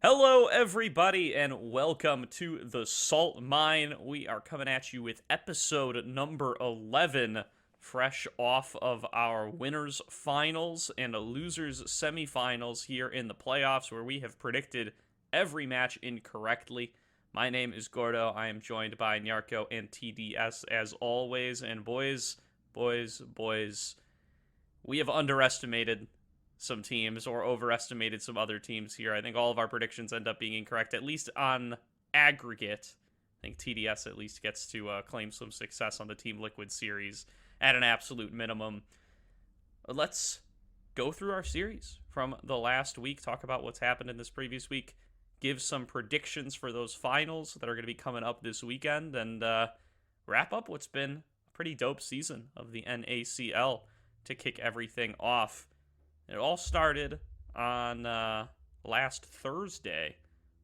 Hello, everybody, and welcome to the Salt Mine. We are coming at you with episode number 11, fresh off of our winners' finals and losers' semifinals here in the playoffs, where we have predicted every match incorrectly. My name is Gordo. I am joined by Nyarko and TDS as always. And boys, we have underestimated some teams or overestimated some other teams here. I think all of our predictions end up being incorrect, at least on aggregate. I think TDS at least gets to claim some success on the Team Liquid series at an absolute minimum. Let's go through our series from the last week, talk about what's happened in this previous week, give some predictions for those finals that are going to be coming up this weekend, and wrap up what's been a pretty dope season of the NACL to kick everything off. It all started on last Thursday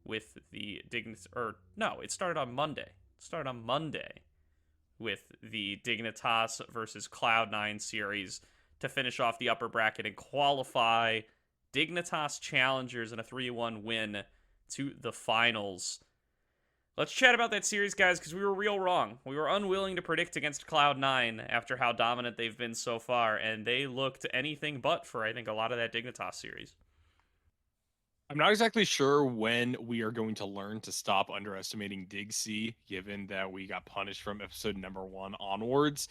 with the it started on Monday. It started on Monday with the Dignitas versus Cloud9 series to finish off the upper bracket and qualify Dignitas challengers in a 3-1 win to the finals. Let's chat about that series, guys, because we were real wrong. We were unwilling to predict against Cloud9 after how dominant they've been so far, and they looked anything but for, I think, a lot of that Dignitas series. I'm not exactly sure when we are going to learn to stop underestimating Dig C, given that we got punished from episode number 1 onwards.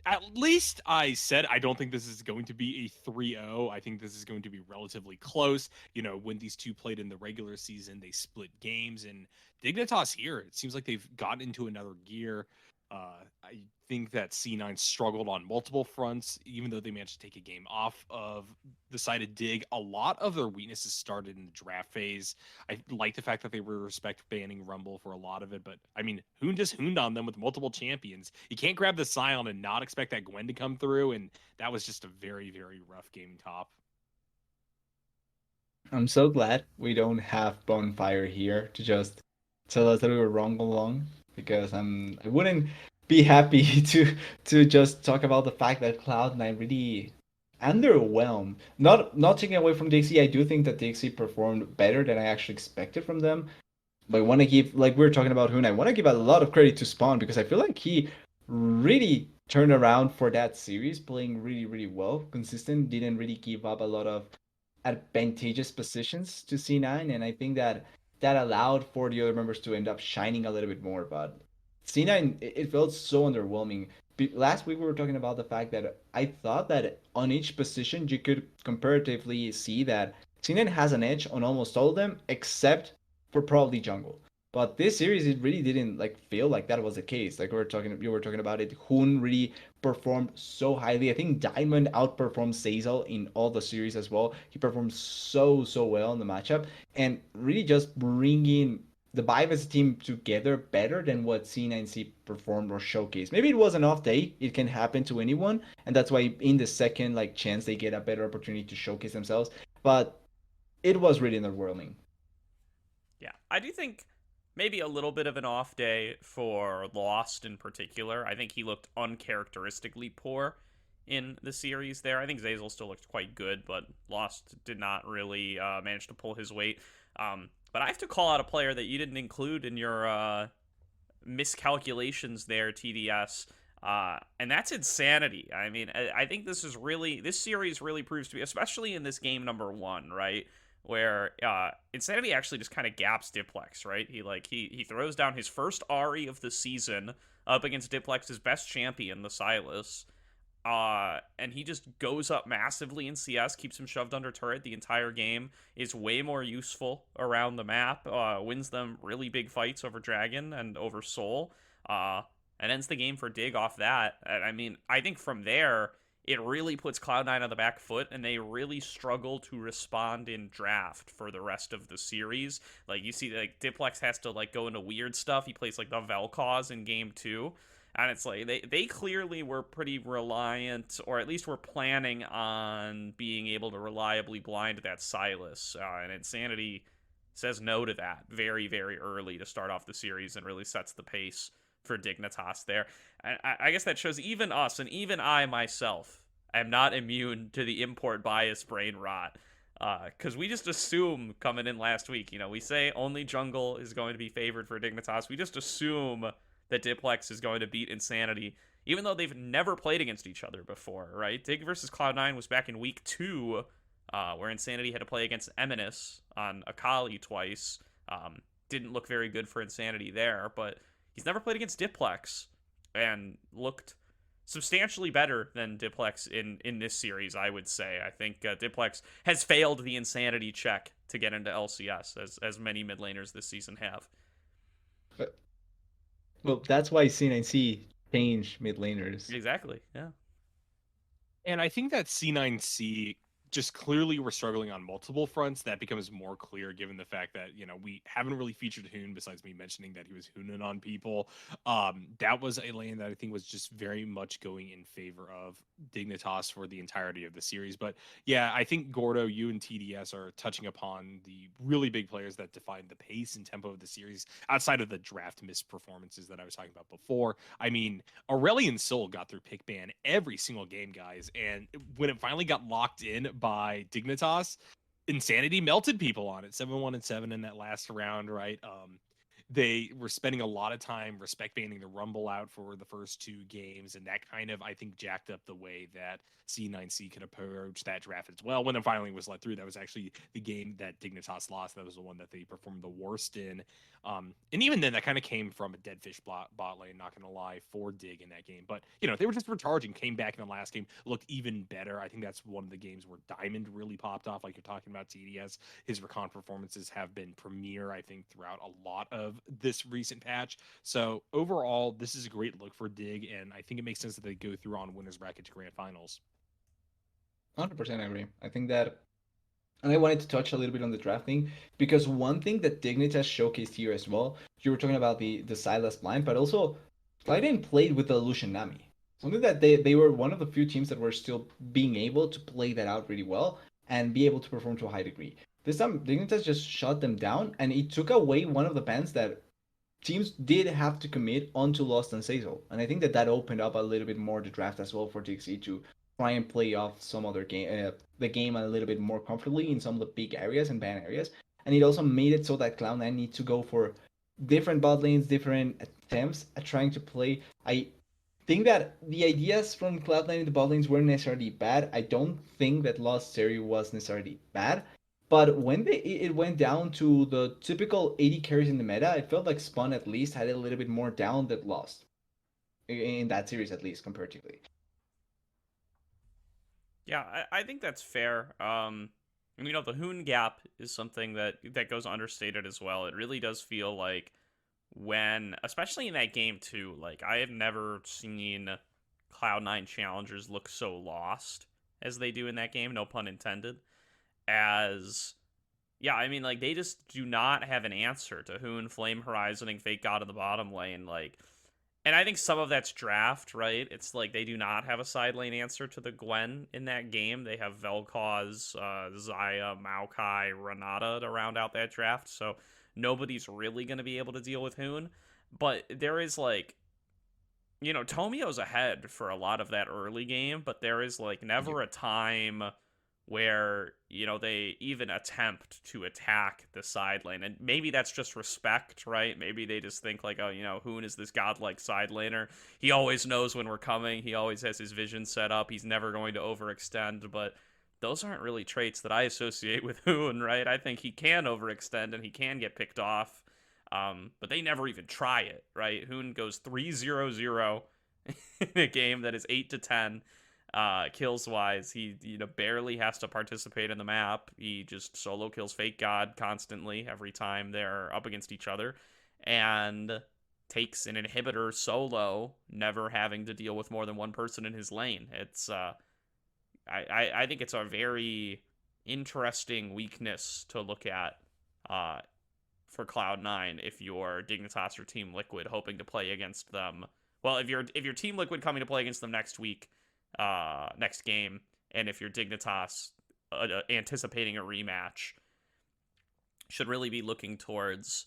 At least I said I don't think this is going to be a 3-0. I think this is going to be relatively close. You know, when these two played in the regular season, they split games, and Dignitas here, it seems like they've gotten into another gear. I think that C9 struggled on multiple fronts, even though they managed to take a game off of the side of Dig. A lot of their weaknesses started in the draft phase. I like the fact that they were respect banning Rumble for a lot of it, but I mean, Hoon just hooned on them with multiple champions. You can't grab the Scion and not expect that Gwen to come through, and that was just a very, very rough game top. I'm so glad we don't have Bonfire here to just tell us that we were wrong all along, because I wouldn't be happy to just talk about the fact that Cloud9 really underwhelmed. Not taking away from Dixie, I do think that Dixie performed better than I actually expected from them. But I want to give, like we were talking about Hoon, I want to give a lot of credit to Spawn because I feel like he really turned around for that series, playing really, really well, consistent, didn't really give up a lot of advantageous positions to C9, and I think that that allowed for the other members to end up shining a little bit more. But C9, it felt so underwhelming. Last week we were talking about the fact that I thought that on each position you could comparatively see that C9 has an edge on almost all of them except for probably jungle. But this series, it really didn't like feel like that was the case. Like you were talking about it. Hoon really performed so highly. I think Diamond outperformed Zazel in all the series as well. He performed so well in the matchup and really just bringing the Vivas team together better than what C9C performed or showcased. Maybe it was an off day. It can happen to anyone, and that's why in the second like chance they get a better opportunity to showcase themselves. But it was really underwhelming. Yeah, I do think maybe a little bit of an off day for Lost in particular. I think he looked uncharacteristically poor in the series there. I think Zazel still looked quite good, but Lost did not really manage to pull his weight. But I have to call out a player that you didn't include in your miscalculations there, TDS. And that's Insanity. I mean, I think this series really proves to be, especially in this game number 1, right? Where Insanity actually just kind of gaps Diplex, right? He throws down his first Ari of the season up against Diplex's best champion, the Silas. And he just goes up massively in CS, keeps him shoved under turret the entire game, is way more useful around the map, wins them really big fights over Dragon and over Soul, and ends the game for Dig off that. And I mean, I think from there, it really puts Cloud9 on the back foot, and they really struggle to respond in draft for the rest of the series. Like, you see, like, Diplex has to, like, go into weird stuff. He plays, like, the Vel'Koz in game 2. And it's like, they clearly were pretty reliant, or at least were planning on being able to reliably blind that Silas. And Insanity says no to that very, very early to start off the series and really sets the pace for Dignitas there. I guess that shows even us, and even I myself am not immune to the import bias brain rot. Because we just assume coming in last week, we say only jungle is going to be favored for Dignitas. We just assume that Diplex is going to beat Insanity, even though they've never played against each other before, right? Dig versus Cloud9 was back in week 2, where Insanity had to play against Eminus on Akali twice. Didn't look very good for Insanity there, but he's never played against Diplex and looked substantially better than Diplex in this series, I would say. I think Diplex has failed the Insanity check to get into LCS, as many mid laners this season have. But, well, that's why C9C changed mid laners. Exactly, yeah. And I think that C9C just clearly we're struggling on multiple fronts. That becomes more clear given the fact that, we haven't really featured Hoon besides me mentioning that he was Hoonin on people. That was a lane that I think was just very much going in favor of Dignitas for the entirety of the series. But yeah, I think Gordo, you and TDS are touching upon the really big players that defined the pace and tempo of the series outside of the draft missed performances that I was talking about before. I mean, Aurelion Sol got through pick ban every single game, guys. And when it finally got locked in by Dignitas, Insanity melted people on it. 7-1 and 7 in that last round, right? They were spending a lot of time respect banning the Rumble out for the first 2 games, and that kind of, I think, jacked up the way that C9C could approach that draft as well. When it finally was let through, that was actually the game that Dignitas lost. That was the one that they performed the worst in. And even then, that kind of came from a dead fish bot lane, not going to lie, for Dig in that game. But, they were just recharging, came back in the last game, looked even better. I think that's one of the games where Diamond really popped off, like you're talking about, TDS. His recon performances have been premier, I think, throughout a lot of this recent patch. So overall, this is a great look for Dig, and I think it makes sense that they go through on winners bracket to grand finals. 100% agree. I think that, and I wanted to touch a little bit on the drafting because one thing that Dignitas showcased here as well, you were talking about the Silas blind, but also Clyden played with the Lucian Nami. Something that they were one of the few teams that were still being able to play that out really well and be able to perform to a high degree. This time Dignitas just shut them down, and it took away one of the bans that teams did have to commit onto Lost and Sazel. And I think that opened up a little bit more the draft as well for Dixie to try and play off some other game, the game a little bit more comfortably in some of the big areas and ban areas. And it also made it so that Cloud9 need to go for different bot lanes, different attempts at trying to play. I think that the ideas from Cloud9 in the bot lanes weren't necessarily bad. I don't think that Lost Series was necessarily bad. But when it went down to the typical 80 carries in the meta, it felt like Spawn at least had it a little bit more down than Lost. In that series, at least, comparatively. Yeah, I think that's fair. The Hoon gap is something that goes understated as well. It really does feel like especially in that game too, like I have never seen Cloud9 challengers look so lost as they do in that game, no pun intended. They just do not have an answer to Hoon, Flame Horizoning, Fake God in the bottom lane, and I think some of that's draft, right? It's like they do not have a side lane answer to the Gwen in that game. They have Vel'Koz, Xayah, Maokai, Renata to round out that draft, so nobody's really going to be able to deal with Hoon. But there is Tomio's ahead for a lot of that early game, but there is never a time where they even attempt to attack the side lane, and maybe that's just respect, right? Maybe they just think Hoon is this godlike side laner. He always knows when we're coming. He always has his vision set up. He's never going to overextend, but those aren't really traits that I associate with Hoon, right? I think he can overextend and he can get picked off, but they never even try it, right? Hoon goes 3-0-0 in a game that is 8-10. Kills wise, he barely has to participate in the map. He just solo kills Fake God constantly every time they're up against each other, and takes an inhibitor solo, never having to deal with more than one person in his lane. It's I think it's a very interesting weakness to look at for Cloud9 if you're Dignitas or Team Liquid hoping to play against them. Well, if you're Team Liquid coming to play against them next week, next game, and if you're Dignitas anticipating a rematch, should really be looking towards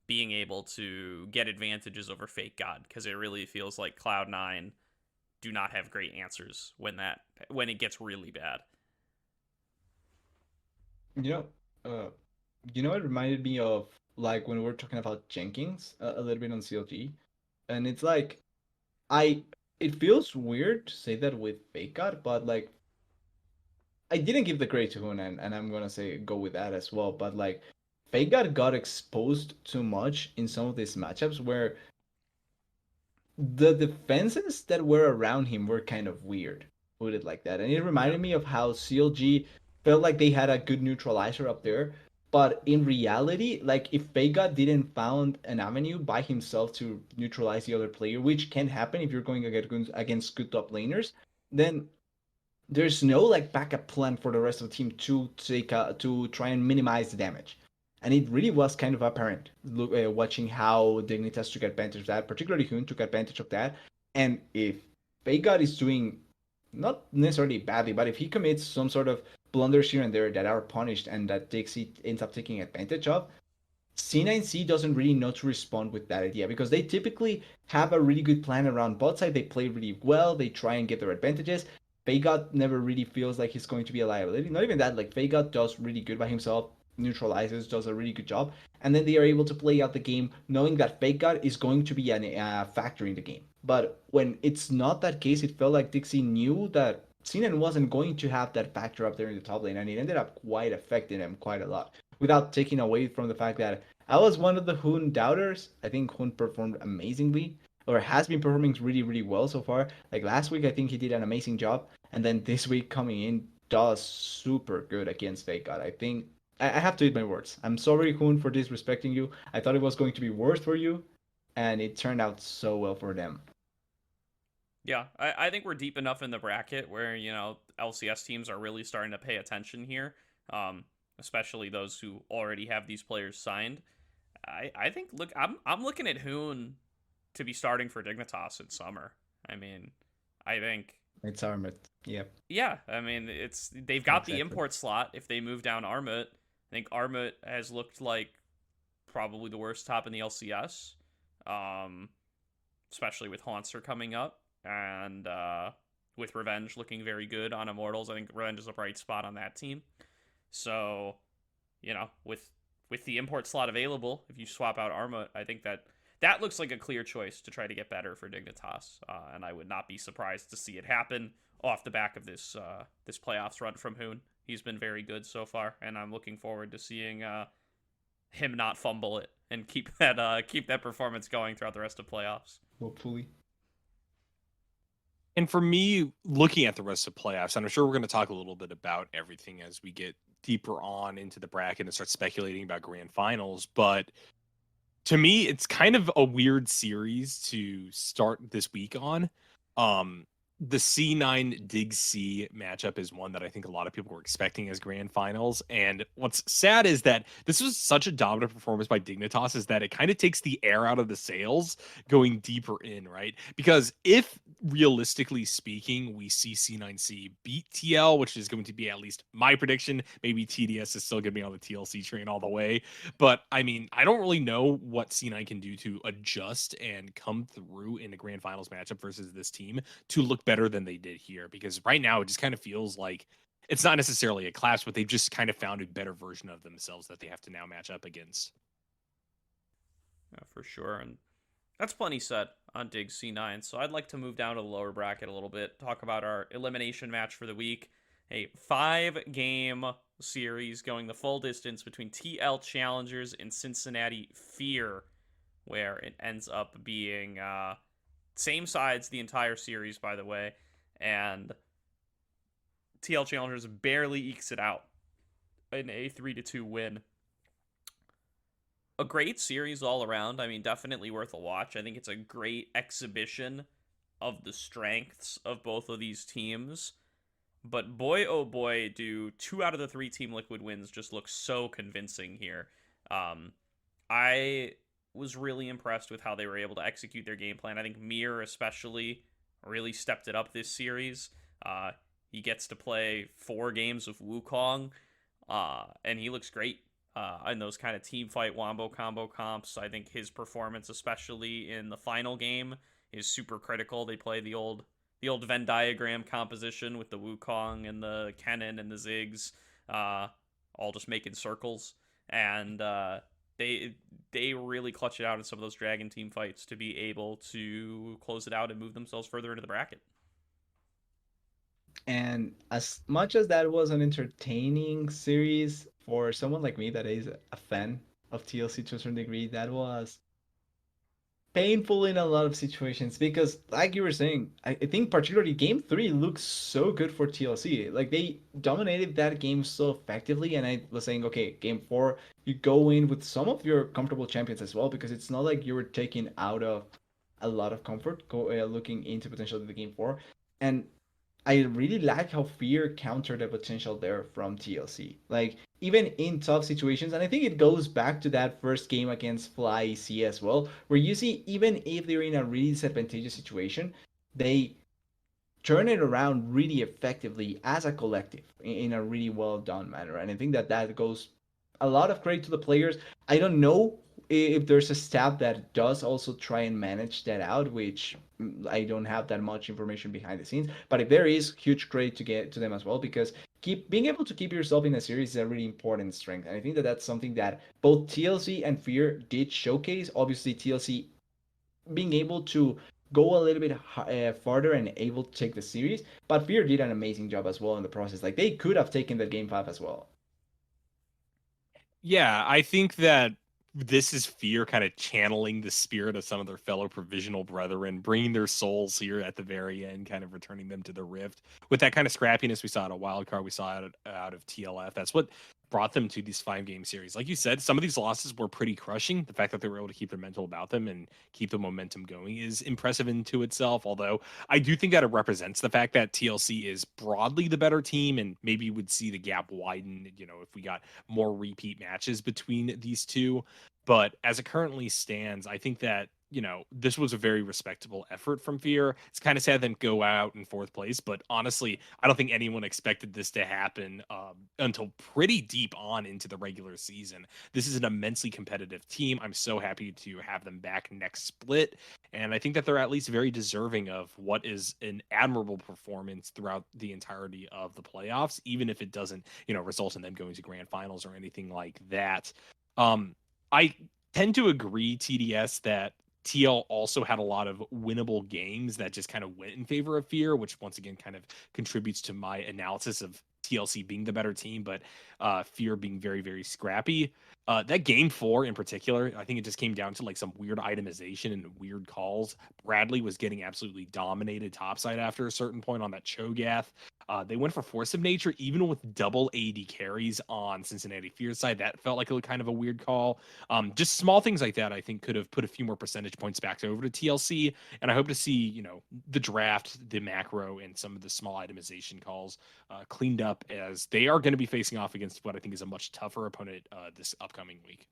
being able to get advantages over Fake God, because it really feels like Cloud9 do not have great answers when it gets really bad. You know, uh, it reminded me of like when we were talking about Jenkins a little bit on CLG, and it's like I. It feels weird to say that with Fake God, but like I didn't give the credit to Hoonin, and I'm gonna say go with that as well. But like Fake God got exposed too much in some of these matchups where the defenses that were around him were kind of weird, put it like that. And it Yeah. reminded me of how CLG felt like they had a good neutralizer up there, but in reality, like if Vega didn't found an avenue by himself to neutralize the other player, which can happen if you're going against good top laners, then there's no like backup plan for the rest of the team to to try and minimize the damage. And it really was kind of apparent watching how Dignitas took advantage of that, particularly Hoon took advantage of that. And if Veigar is doing not necessarily badly, but if he commits some sort of blunders here and there that are punished and that Dixie ends up taking advantage of, C9C doesn't really know to respond with that idea because they typically have a really good plan around bot side. They play really well. They try and get their advantages. Fagot never really feels like he's going to be a liability. Not even that, like Fagot does really good by himself, neutralizes, does a really good job, and then they are able to play out the game knowing that Fagot is going to be a factor in the game. But when it's not that case, it felt like Dixie knew that Sinan wasn't going to have that factor up there in the top lane, and it ended up quite affecting him quite a lot without taking away from the fact that I was one of the Hoon doubters. I think Hoon performed amazingly, or has been performing really, really well so far. Like last week, I think he did an amazing job, and then this week coming in does super good against Fake God. I think I have to eat my words. I'm sorry, Hoon, for disrespecting you. I thought it was going to be worse for you, and it turned out so well for them. Yeah, I think we're deep enough in the bracket where, LCS teams are really starting to pay attention here, especially those who already have these players signed. I think, look, I'm looking at Hoon to be starting for Dignitas in summer. I mean, I think, It's Armut. Yep, yeah, I mean, they've got the exactly. import slot if they move down Armut. I think Armut has looked like probably the worst top in the LCS, um, especially with Haunter coming up and with Revenge looking very good on Immortals. I think Revenge is a bright spot on that team. So, with the import slot available, if you swap out Armut, I think that looks like a clear choice to try to get better for Dignitas, and I would not be surprised to see it happen off the back of this playoffs run from Hoon. He's been very good so far, and I'm looking forward to seeing him not fumble it and keep that performance going throughout the rest of playoffs. Hopefully. And for me, looking at the rest of playoffs, and I'm sure we're going to talk a little bit about everything as we get deeper on into the bracket and start speculating about grand finals. But to me, it's kind of a weird series to start this week on. The C9 Dig C matchup is one that I think a lot of people were expecting as grand finals. And what's sad is that this was such a dominant performance by Dignitas is that it kind of takes the air out of the sails going deeper in, right? Because if realistically speaking, we see C9C beat TL, which is going to be at least my prediction, maybe TDS is still going to be on the TLC train all the way. But I mean, I don't really know what C9 can do to adjust and come through in the grand finals matchup versus this team to look better than they did here. Because right now it just kind of feels like it's not necessarily a collapse, but they've just kind of found a better version of themselves that they have to now match up against. Yeah, for sure. And that's plenty said on Dig C9. So I'd like to move down to the lower bracket a little bit, talk about our elimination match for the week. A 5-game series going the full distance between TL Challengers and Cincinnati Fear, where it ends up being same sides the entire series, by the way, and TL Challengers barely ekes it out in a 3-2 win. A great series all around. I mean, definitely worth a watch. I think it's a great exhibition of the strengths of both of these teams. But boy, oh boy, do 2 out of the 3 Team Liquid wins just look so convincing here. Um, I was really impressed with how they were able to execute their game plan. I think Mir especially really stepped it up this series. He gets to play 4 games of Wukong, and he looks great in those kind of team fight wombo combo comps. I think his performance, especially in the final game, is super critical. They play the old Venn diagram composition with the Wukong and the Kennen and the Ziggs. all just making circles, and they really clutch it out in some of those Dragon team fights to be able to close it out and move themselves further into the bracket. And as much as that was an entertaining series for someone like me that is a fan of TLC to a certain degree, that was painful in a lot of situations because, like you were saying, I think particularly game three looks so good for TLC. Like they dominated that game so effectively, and I was saying, okay, game four, you go in with some of your comfortable champions as well because it's not like you were taken out of a lot of comfort looking into potentially the game four. And I really like how Fear countered the potential there from TLC. Like even in tough situations, and I think it goes back to that first game against Fly C as well, where you see even if they're in a really disadvantageous situation, they turn it around really effectively as a collective in a really well done manner. And I think that that goes a lot of credit to the players. I don't know if there's a staff that does also try and manage that out, which I don't have that much information behind the scenes. But if there is, huge credit to get to them as well because keep being able to keep yourself in a series is a really important strength. And I think that that's something that both TLC and Fear did showcase. Obviously, TLC being able to go a little bit farther and able to take the series. But Fear did an amazing job as well in the process. Like they could have taken that game five as well. Yeah, I think that this is Fear kind of channeling the spirit of some of their fellow provisional brethren, bringing their souls here at the very end, kind of returning them to the rift with that kind of scrappiness we saw at a wild card, we saw out of TLF. That's what brought them to these 5-game series. Like you said, some of these losses were pretty crushing. The fact that they were able to keep their mental about them and keep the momentum going is impressive into itself. Although I do think that it represents the fact that TLC is broadly the better team, and maybe would see the gap widen, if we got more repeat matches between these two. But as it currently stands, I think that, this was a very respectable effort from Fear. It's kind of sad them go out in fourth place, but honestly, I don't think anyone expected this to happen until pretty deep on into the regular season. This is an immensely competitive team. I'm so happy to have them back next split. And I think that they're at least very deserving of what is an admirable performance throughout the entirety of the playoffs, even if it doesn't, result in them going to grand finals or anything like that. I tend to agree, TDS, that TL also had a lot of winnable games that just kind of went in favor of Fear, which once again kind of contributes to my analysis of TLC being the better team, but Fear being very, very scrappy. That game four in particular, I think it just came down to like some weird itemization and weird calls. Bradley was getting absolutely dominated topside after a certain point on that Cho'Gath. They went for Force of Nature, even with double AD carries on Cincinnati Fear's side. That felt like a kind of a weird call. Just small things like that, I think, could have put a few more percentage points back over to TLC. And I hope to see, the draft, the macro, and some of the small itemization calls cleaned up, as they are going to be facing off against what I think is a much tougher opponent this upcoming week.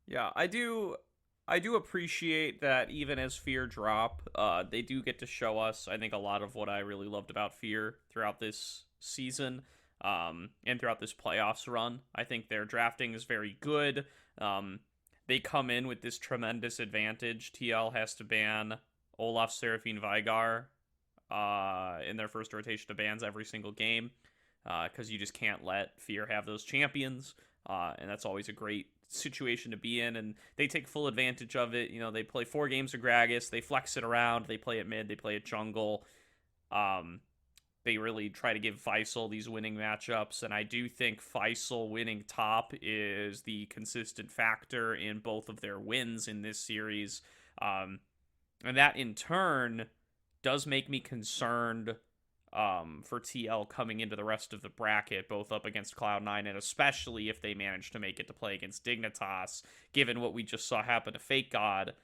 Yeah, I do appreciate that even as Fear drop, they do get to show us, I think, a lot of what I really loved about Fear throughout this season, and throughout this playoffs run. I think their drafting is very good. They come in with this tremendous advantage. TL has to ban Olaf, Seraphine, Vigar in their first rotation of bans every single game, because you just can't let Fear have those champions, and that's always a great situation to be in, and they take full advantage of it. They play 4 games of Gragas, they flex it around, they play it mid, they play it jungle. They really try to give Faisal these winning matchups, and I do think Faisal winning top is the consistent factor in both of their wins in this series. And that in turn does make me concerned for TL coming into the rest of the bracket, both up against Cloud9 and especially if they manage to make it to play against Dignitas, given what we just saw happen to Fake God.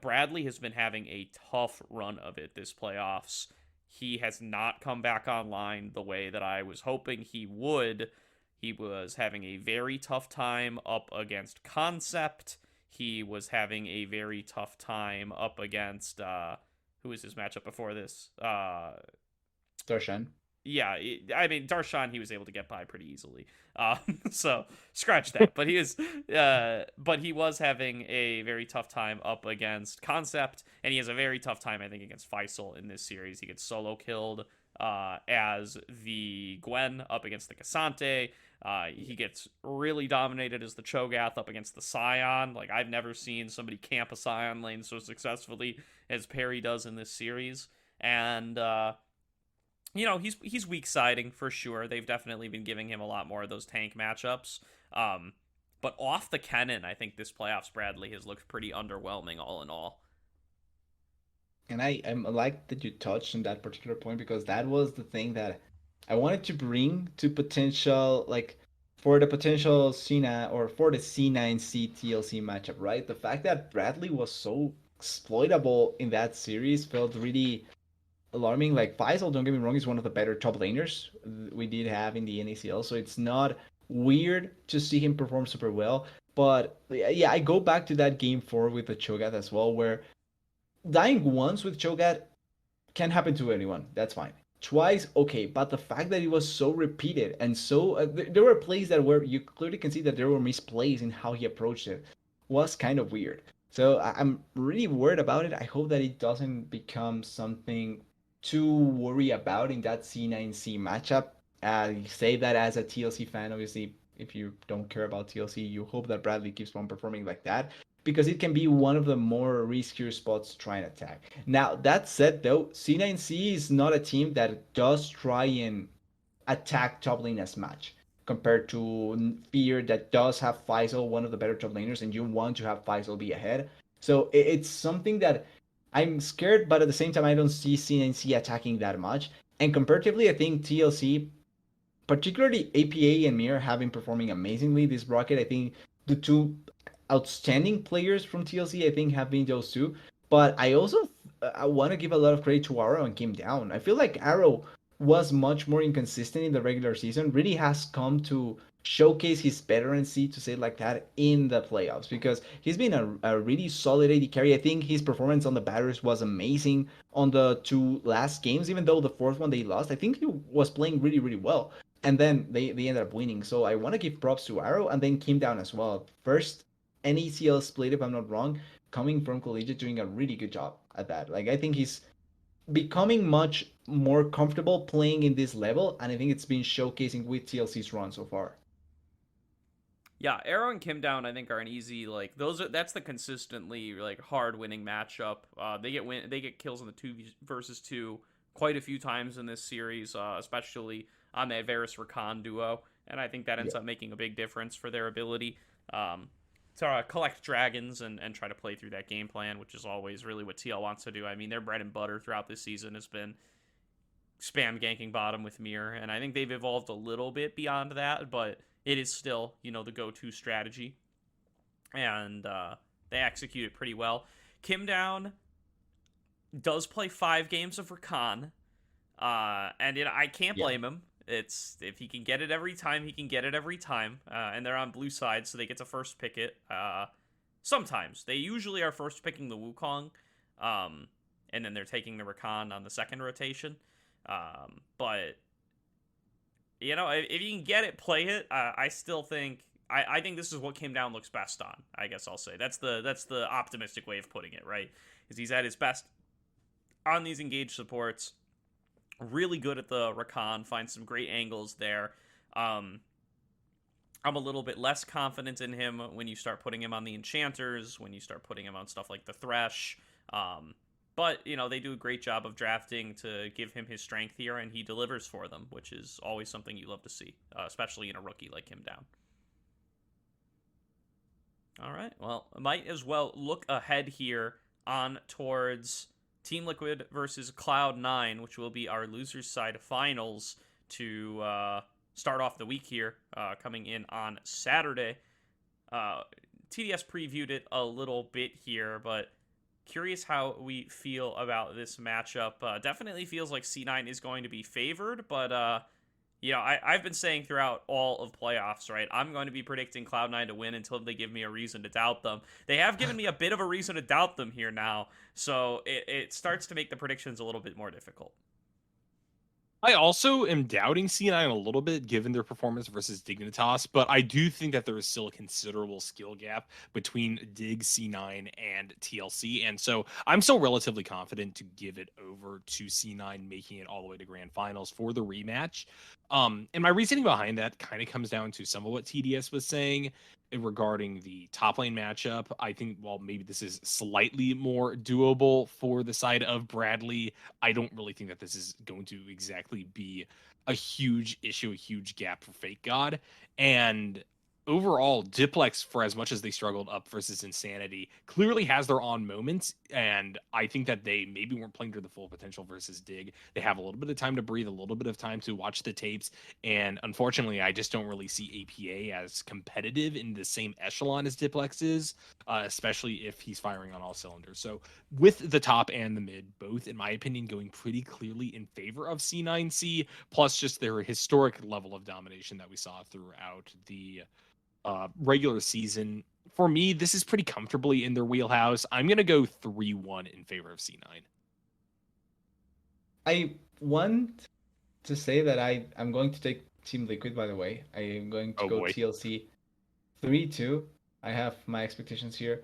Bradley has been having a tough run of it this playoffs. He has not come back online the way that I was hoping he would. He was having a very tough time up against Concept. He was having a very tough time up against, who was his matchup before this? Darshan. Yeah, Darshan he was able to get by pretty easily. So scratch that. But he was having a very tough time up against Concept, and he has a very tough time, I think, against Faisal in this series. He gets solo killed as the Gwen up against the Cassante. He gets really dominated as the Cho'Gath up against the Scion. Like, I've never seen somebody camp a Scion lane so successfully as Perry does in this series. And, he's weak siding for sure. They've definitely been giving him a lot more of those tank matchups. But off the Kennen, I think this playoffs Bradley has looked pretty underwhelming all in all. And I like that you touched on that particular point because that was the thing that I wanted to bring to potential, like, for the potential Cena or for the C9C TLC matchup, right? The fact that Bradley was so exploitable in that series felt really alarming. Like, Faisal, don't get me wrong, is one of the better top laners we did have in the NACL, so it's not weird to see him perform super well. But yeah, I go back to that game 4 with the Cho'Gath as well, where dying once with Cho'Gath can happen to anyone. That's fine. Twice, okay, but the fact that it was so repeated and so there were plays that were you clearly can see that there were misplays in how he approached it was kind of weird. So I'm really worried about it. I hope that it doesn't become something to worry about in that C9C matchup. I say that as a TLC fan, obviously. If you don't care about TLC, you hope that Bradley keeps on performing like that because it can be one of the more riskier spots to try and attack. Now, that said, though, C9C is not a team that does try and attack top lane as much compared to Fear that does have Faisal, one of the better top laners, and you want to have Faisal be ahead. So it's something that I'm scared, but at the same time, I don't see C9C attacking that much. And comparatively, I think TLC, particularly APA and Mir, have been performing amazingly this bracket. I think the two outstanding players from TLC, I think, have been those two. But I also I want to give a lot of credit to Arrow and Kim Down. I feel like Arrow was much more inconsistent in the regular season. Really has come to showcase his veterancy, to say it like that, in the playoffs because he's been a really solid AD carry. I think his performance on the batters was amazing on the two last games, even though the fourth one they lost. I think he was playing really, really well. And then they ended up winning. So I want to give props to Arrow and then Kim Down as well. First NACL split, if I'm not wrong, coming from collegiate, doing a really good job at that. Like, I think he's becoming much more comfortable playing in this level, and I think it's been showcasing with TLC's run so far. Yeah, Arrow and Kim Down I think are an easy like that's the consistently like hard winning matchup. They get kills in the 2 versus 2 quite a few times in this series, especially on the Varus Rakan duo, and I think that ends Yeah. up making a big difference for their ability to collect dragons and try to play through that game plan, which is always really what TL wants to do. I mean, their bread and butter throughout this season has been spam ganking bottom with Mir, and I think they've evolved a little bit beyond that, but it is still, the go-to strategy, and they execute it pretty well. Kim Down does play 5 games of Rakan, I can't Yeah. blame him. It's if he can get it every time, he can get it every time. And they're on blue side, so they get to first pick it. Sometimes they usually are first picking the Wukong, and then they're taking the Rakan on the second rotation. But if you can get it, play it. I still think I think this is what Kim Down looks best on. I guess I'll say that's the optimistic way of putting it, right? Is he's at his best on these engaged supports. Really good at the Rakan, finds some great angles there. I'm a little bit less confident in him when you start putting him on the Enchanters, when you start putting him on stuff like the Thresh. But, they do a great job of drafting to give him his strength here, and he delivers for them, which is always something you love to see, especially in a rookie like him down. All right, well, might as well look ahead here on towards Team Liquid versus Cloud9, which will be our losers side finals to start off the week here, coming in on Saturday. TDS previewed it a little bit here, but curious how we feel about this matchup. Definitely feels like C9 is going to be favored, but I've been saying throughout all of playoffs, right? I'm going to be predicting Cloud9 to win until they give me a reason to doubt them. They have given me a bit of a reason to doubt them here now, so it starts to make the predictions a little bit more difficult. I also am doubting C9 a little bit given their performance versus Dignitas, but I do think that there is still a considerable skill gap between Dig, C9, and TLC. And so I'm still relatively confident to give it over to C9, making it all the way to grand finals for the rematch. And my reasoning behind that kind of comes down to some of what TDS was saying regarding the top lane matchup. I think, while maybe this is slightly more doable for the side of Bradley, I don't really think that this is going to exactly be a huge issue, a huge gap for Fake God. And overall, Diplex, for as much as they struggled up versus Insanity, clearly has their on moments. And I think that they maybe weren't playing to the full potential versus Dig. They have a little bit of time to breathe, a little bit of time to watch the tapes. And unfortunately, I just don't really see APA as competitive in the same echelon as Diplex is, especially if he's firing on all cylinders. So with the top and the mid, both, in my opinion, going pretty clearly in favor of C9C, plus just their historic level of domination that we saw throughout the regular season. For me, this is pretty comfortably in their wheelhouse. I'm going to go 3-1 in favor of C9. I want to say that I'm going to take Team Liquid, by the way. I am going to Oh go boy. TLC 3-2. I have my expectations here.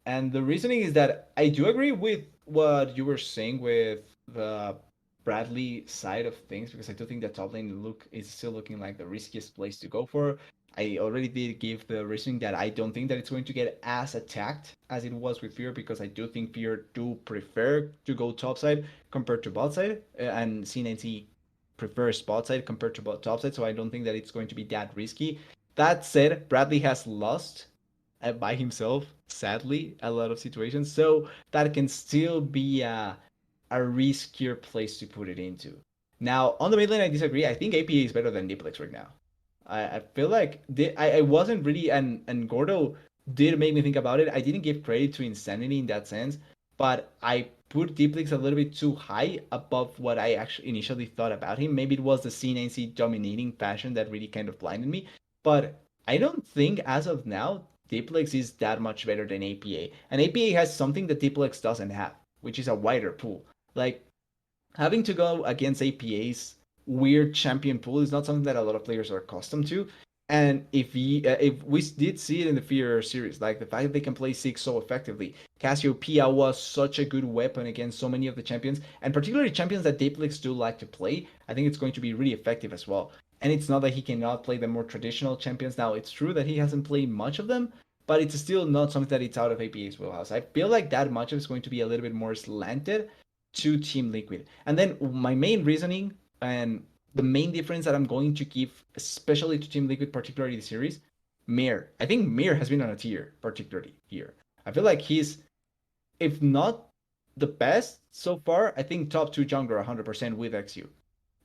And the reasoning is that I do agree with what you were saying with the Bradley side of things, because I do think that top lane look is still looking like the riskiest place to go for. I already did give the reasoning that I don't think that it's going to get as attacked as it was with Fear, because I do think Fear do prefer to go top side compared to bot side, and C9C prefers bot side compared to top side, so I don't think that it's going to be that risky. That said, Bradley has lost by himself, sadly, a lot of situations. So that can still be a riskier place to put it into. Now, on the mid lane, I disagree. I think APA is better than Diplex right now. I feel like I wasn't really, and Gordo did make me think about it. I didn't give credit to Insanity in that sense, but I put Diplex a little bit too high above what I actually initially thought about him. Maybe it was the C9C dominating fashion that really kind of blinded me, but I don't think as of now Diplex is that much better than APA. And APA has something that Diplex doesn't have, which is a wider pool. Like, having to go against APA's weird champion pool is not something that a lot of players are accustomed to. And if we did see it in the Fear series, like the fact that they can play Six so effectively, Cassiopeia was such a good weapon against so many of the champions, and particularly champions that Diplex do like to play. I think it's going to be really effective as well. And it's not that he cannot play the more traditional champions. Now, it's true that he hasn't played much of them, but it's still not something that it's out of APA's wheelhouse. I feel like that matchup is going to be a little bit more slanted to Team Liquid. And then my main reasoning and the main difference that I'm going to give, especially to Team Liquid, particularly the series, Mir. I think Mir has been on a tier, particularly here. I feel like he's, if not the best so far, I think top two jungler 100% with XU.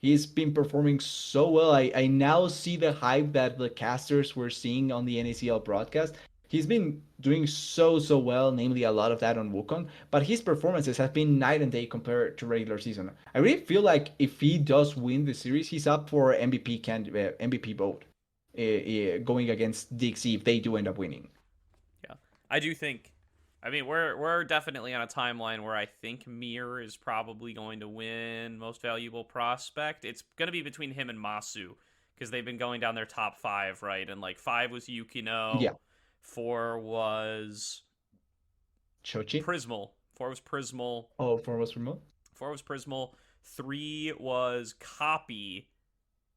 He's been performing so well. I now see the hype that the casters were seeing on the NACL broadcast. He's been doing so well, namely a lot of that on Wukong, but his performances have been night and day compared to regular season. I really feel like if he does win the series, he's up for MVP vote, going against Dixie if they do end up winning. Yeah, I do think. I mean, we're definitely on a timeline where I think Mir is probably going to win Most Valuable Prospect. It's going to be between him and Masu, because they've been going down their top five, right? And like 5 was Yukino, Yeah, 4 was Chochi. Prismal, 4 was Prismal, Oh, for was remote. 4 was Prismal, 3 was Copy,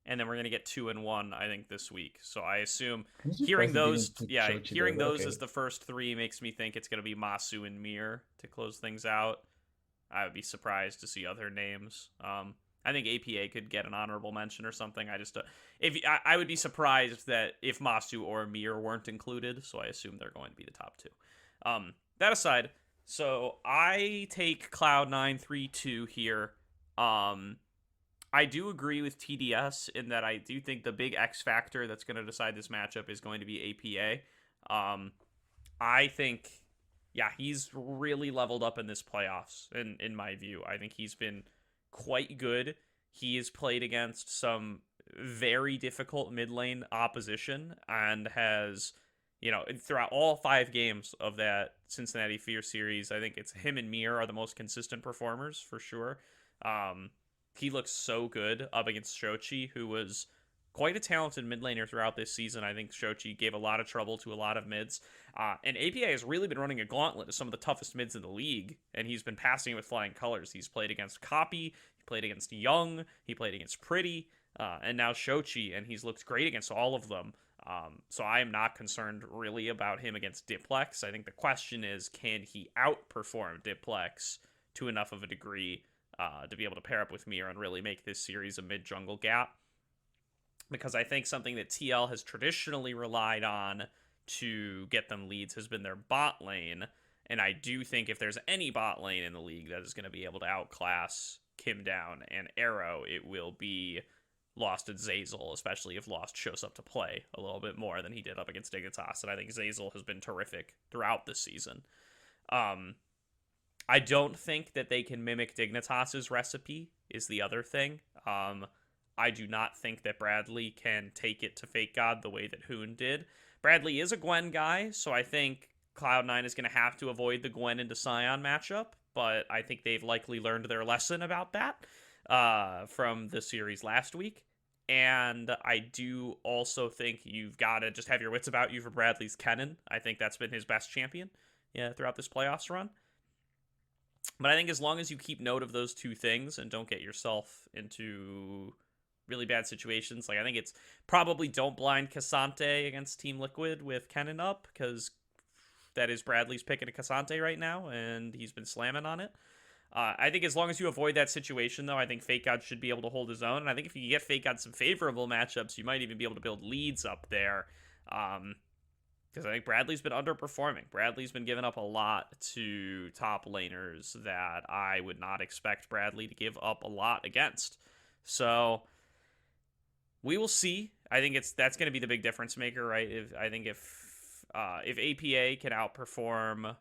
and then we're gonna get 2 and 1, I think, this week. So I assume I'm hearing surprised they those, didn't put yeah, Chochi there, hearing but those okay. as the first 3 makes me think it's gonna be Masu and Mir to close things out. I would be surprised to see other names. I think APA could get an honorable mention or something. I would be surprised that if Masu or Mir weren't included. So I assume they're going to be the top 2. That aside, so I take Cloud9 3-2 here. I do agree with TDS in that I do think the big X factor that's going to decide this matchup is going to be APA. I think, yeah, he's really leveled up in this playoffs, in my view. I think he's been quite good. He has played against some very difficult mid lane opposition and has, throughout all 5 games of that Cincinnati Fear series, I think it's him and Mir are the most consistent performers for sure. he looks so good up against Shochi, who was quite a talented mid laner throughout this season. I think Shochi gave a lot of trouble to a lot of mids. And APA has really been running a gauntlet of some of the toughest mids in the league, and he's been passing with flying colors. He's played against Copy, he played against Young, he played against Pretty, and now Shochi, and he's looked great against all of them. So I am not concerned really about him against Diplex. I think the question is, can he outperform Diplex to enough of a degree to be able to pair up with Mir and really make this series a mid-jungle gap? Because I think something that TL has traditionally relied on to get them leads has been their bot lane, and I do think if there's any bot lane in the league that is going to be able to outclass Kim Down and Arrow, it will be Lost and Zazel, especially if Lost shows up to play a little bit more than he did up against Dignitas, and I think Zazel has been terrific throughout this season. I don't think that they can mimic Dignitas's recipe, is the other thing. I do not think that Bradley can take it to Fake God the way that Hoon did. Bradley is a Gwen guy, so I think Cloud9 is going to have to avoid the Gwen into Sion matchup, but I think they've likely learned their lesson about that from the series last week. And I do also think you've got to just have your wits about you for Bradley's Kennen. I think that's been his best champion throughout this playoffs run. But I think as long as you keep note of those two things and don't get yourself into really bad situations, like I think it's probably don't blind Cassante against Team Liquid with Kennen up, because that is Bradley's pick into Cassante right now, and he's been slamming on it. I think as long as you avoid that situation, though, I think Fake God should be able to hold his own. And I think if you get Fake God some favorable matchups, you might even be able to build leads up there. Because I think Bradley's been underperforming. Bradley's been giving up a lot to top laners that I would not expect Bradley to give up a lot against. So we will see. I think that's going to be the big difference maker, right? If APA can outperform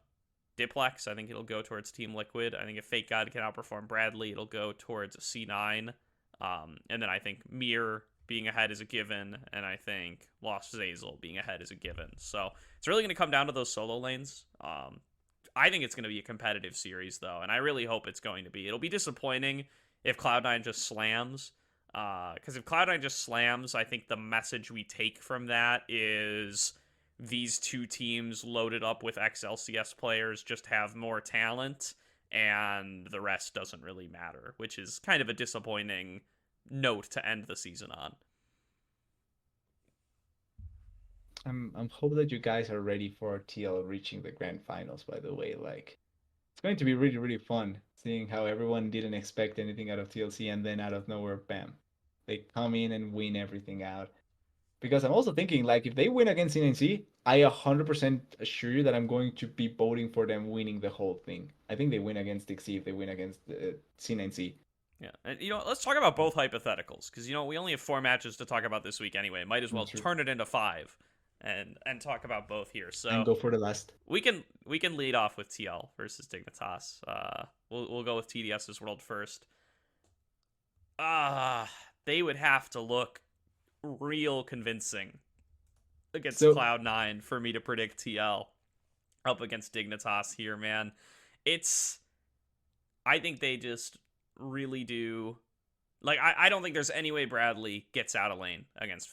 Diplex, I think it'll go towards Team Liquid. I think if Fake God can outperform Bradley, it'll go towards C9. And then I think Mir being ahead is a given, and I think Lost Zazel being ahead is a given. So it's really going to come down to those solo lanes. I think it's going to be a competitive series, though, and I really hope it's going to be. It'll be disappointing if Cloud9 just slams, because if Cloud9 just slams, I think the message we take from that is these two teams loaded up with ex-LCS players just have more talent, and the rest doesn't really matter, which is kind of a disappointing note to end the season on. I'm hoping that you guys are ready for TL reaching the grand finals, by the way. Like, it's going to be really, really fun seeing how everyone didn't expect anything out of TLC, and then out of nowhere, bam, they come in and win everything out. Because I'm also thinking, like, if they win against C9C, I 100% assure you that I'm going to be voting for them winning the whole thing. I think they win against Dixie if they win against C9C. Yeah, and let's talk about both hypotheticals, because we only have 4 matches to talk about this week anyway. Might as well turn it into 5 and talk about both here. So and go for the last. We can lead off with TL versus Dignitas. We'll go with TDS's world first. They would have to look real convincing against Cloud9 for me to predict TL up against Dignitas here, man. I think they just really do. Like, I don't think there's any way Bradley gets out of lane against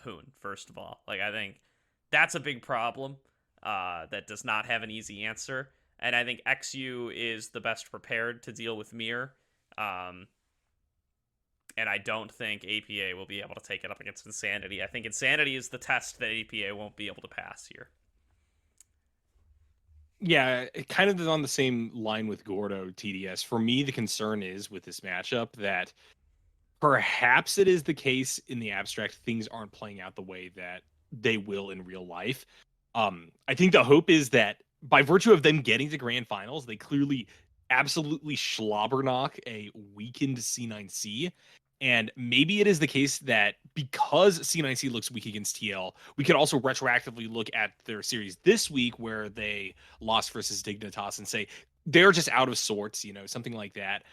Hoon, first of all. Like, I think that's a big problem that does not have an easy answer. And I think XU is the best prepared to deal with Mir. And I don't think APA will be able to take it up against Insanity. I think Insanity is the test that APA won't be able to pass here. Yeah, it kind of is on the same line with Gordo TDS. For me, the concern is with this matchup that perhaps it is the case in the abstract things aren't playing out the way that they will in real life. I think the hope is that by virtue of them getting to grand finals, they clearly absolutely schlobberknock a weakened C9C. And maybe it is the case that because C9C looks weak against TL, we could also retroactively look at their series this week where they lost versus Dignitas and say they're just out of sorts, something like that.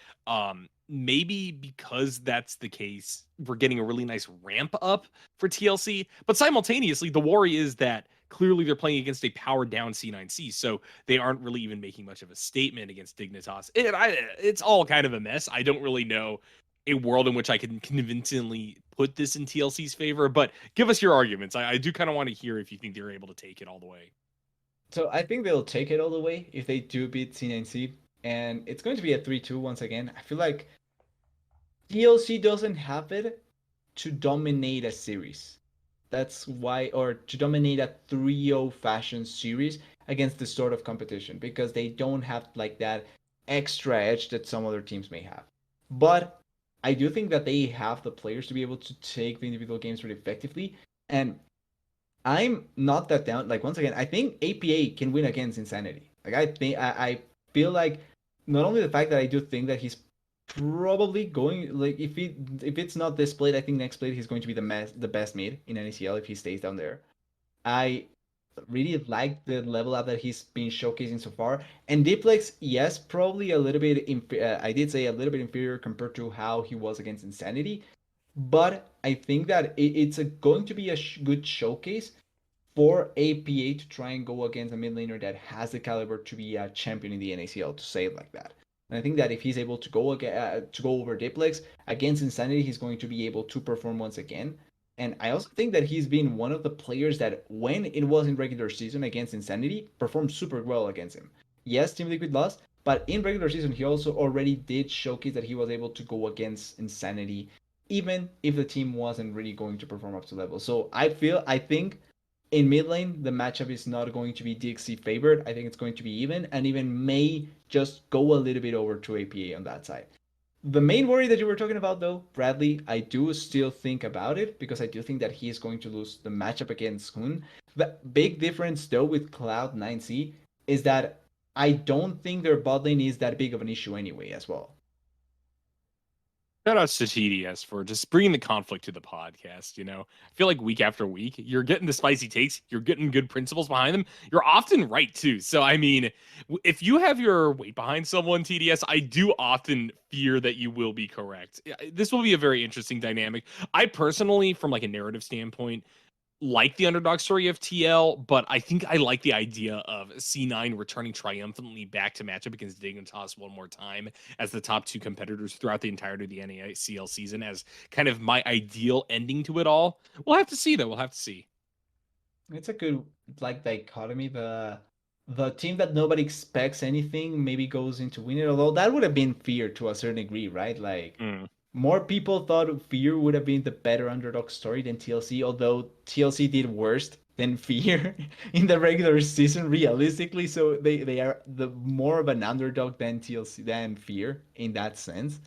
Maybe because that's the case, we're getting a really nice ramp up for TLC. But simultaneously, the worry is that clearly they're playing against a powered down C9C, so they aren't really even making much of a statement against Dignitas. It's all kind of a mess. I don't really know a world in which I can convincingly put this in TLC's favor, but give us your arguments. I do kind of want to hear if you think they're able to take it all the way. So I think they'll take it all the way if they do beat C9C, and it's going to be a 3-2 once again. I feel like TLC doesn't have it to dominate a series. That's why, or to dominate a 3-0 fashion series against this sort of competition, because they don't have like that extra edge that some other teams may have. But I do think that they have the players to be able to take the individual games really effectively. And I'm not that down. Like, once again, I think APA can win against Insanity. Like, I feel like not only the fact that I do think that he's probably going, like, if it's not this split, I think next split he's going to be the best mid in NACL if he stays down there. I really like the level up that he's been showcasing so far. And Diplex, yes, probably a little bit. I did say a little bit inferior compared to how he was against Insanity, but I think that it's going to be a good showcase for APA to try and go against a mid laner that has the caliber to be a champion in the NACL, to say it like that. And I think that if he's able to go over Diplex against Insanity, he's going to be able to perform once again. And I also think that he's been one of the players that, when it was in regular season against Insanity, performed super well against him. Yes, Team Liquid lost, but in regular season, he also already did showcase that he was able to go against Insanity, even if the team wasn't really going to perform up to level. So I think in mid lane, the matchup is not going to be DXC favored. I think it's going to be even, and even may just go a little bit over to APA on that side. The main worry that you were talking about, though, Bradley, I do still think about it because I do think that he is going to lose the matchup against Hoon. The big difference, though, with Cloud9C is that I don't think their bot lane is that big of an issue anyway, as well. Shout outs to TDS for just bringing the conflict to the podcast. I feel like week after week, you're getting the spicy takes, you're getting good principles behind them. You're often right too. So, I mean, if you have your weight behind someone, TDS, I do often fear that you will be correct. This will be a very interesting dynamic. I personally, from like a narrative standpoint, like the underdog story of TL, but I think I like the idea of C9 returning triumphantly back to matchup against Dignitas one more time as the top two competitors throughout the entirety of the NACL season as kind of my ideal ending to it all. We'll have to see, though. We'll have to see. It's a good like dichotomy. The team that nobody expects anything maybe goes into winning, although that would have been Fear to a certain degree, right? Like, more people thought Fear would have been the better underdog story than TLC, although TLC did worst than Fear in the regular season, realistically. So they are the more of an underdog than TLC than Fear in that sense.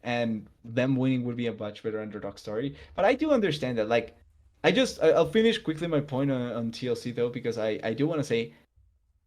And them winning would be a much better underdog story. But I do understand that. Like, I'll finish quickly my point on TLC though, because I do want to say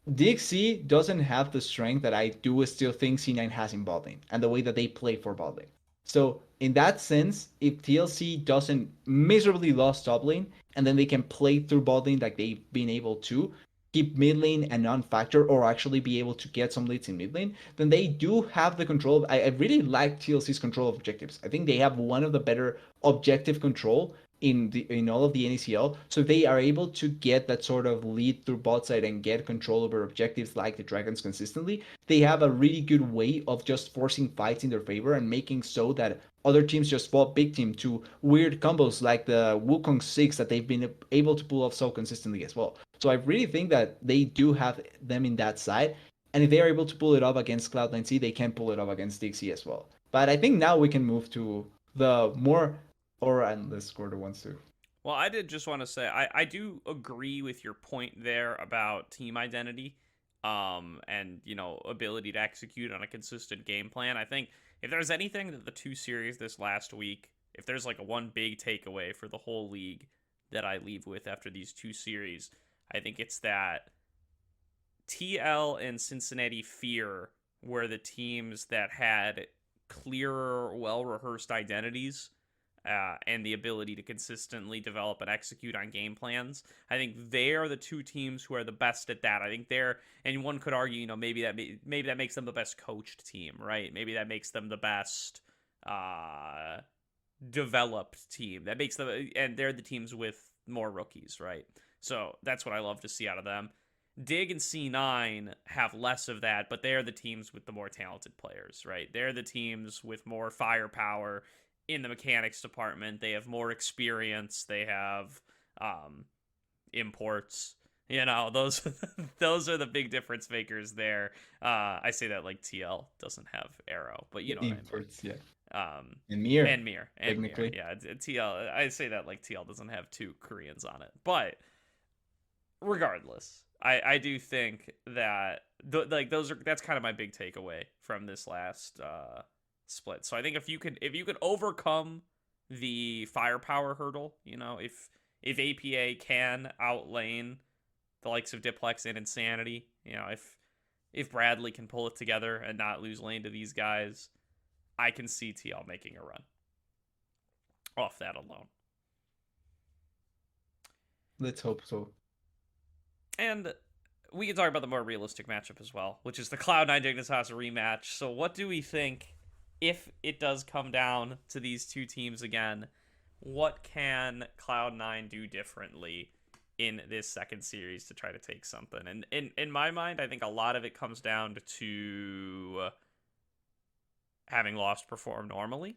DXC doesn't have the strength that I do still think C9 has in bot lane and the way that they play for bot lane. So in that sense, if TLC doesn't miserably lost top lane and then they can play through bot lane like they've been able to, keep mid lane a non-factor or actually be able to get some leads in mid lane, then they do have the control. I really like TLC's control of objectives. I think they have one of the better objective control in all of the NACL, so they are able to get that sort of lead through bot side and get control over objectives like the Dragons consistently. They have a really good way of just forcing fights in their favor and making so that other teams just fall victim to weird combos like the Wukong 6 that they've been able to pull off so consistently as well. So I really think that they do have them in that side, and if they are able to pull it off against Cloud9C, they can pull it off against Dixie as well. But I think now we can move to the more, or unless Gordo wants to. Well, I did just want to say I do agree with your point there about team identity, and ability to execute on a consistent game plan. I think if there's anything that the two series this last week, if there's like a one big takeaway for the whole league that I leave with after these two series, I think it's that TL and Cincinnati Fear were the teams that had clearer, well-rehearsed identities, and the ability to consistently develop and execute on game plans. I think they are the two teams who are the best at that. I think and one could argue, maybe that makes them the best coached team, right? Maybe that makes them the best developed team. That makes them, and they're the teams with more rookies, right? So that's what I love to see out of them. Dig and C9 have less of that, but they're the teams with the more talented players, right? They're the teams with more firepower in the mechanics department. They have more experience. They have imports. You know, those those are the big difference makers there. I say that like TL doesn't have arrow, but you know what I mean. Imports, yeah. And Mir, Mir. technically. Yeah, TL. I say that like TL doesn't have 2 Koreans on it, but regardless, I do think that that's kind of my big takeaway from this last split. So I think if you could overcome the firepower hurdle, you know, if APA can outlane the likes of Diplex and Insanity, you know, if Bradley can pull it together and not lose lane to these guys, I can see TL making a run off that alone. Let's hope so. And we can talk about the more realistic matchup as well, which is the Cloud9 Dignitas rematch. So what do we think if it does come down to these two teams again? What can Cloud9 do differently in this second series to try to take something? And in my mind, I think a lot of it comes down to having Lost perform normally.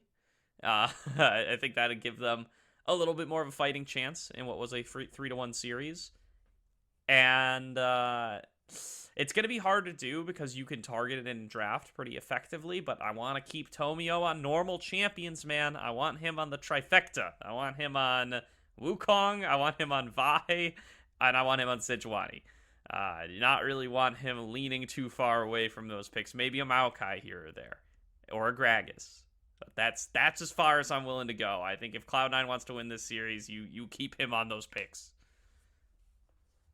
I think that'd give them a little bit more of a fighting chance in what was a 3-1 series. And it's going to be hard to do because you can target it in draft pretty effectively, but I want to keep Tomio on normal champions, man. I want him on the trifecta. I want him on Wukong, I want him on Vi, and I want him on Sejuani. I do not really want him leaning too far away from those picks. Maybe a Maokai here or there, or a Gragas. But that's as far as I'm willing to go. I think if Cloud9 wants to win this series, you keep him on those picks.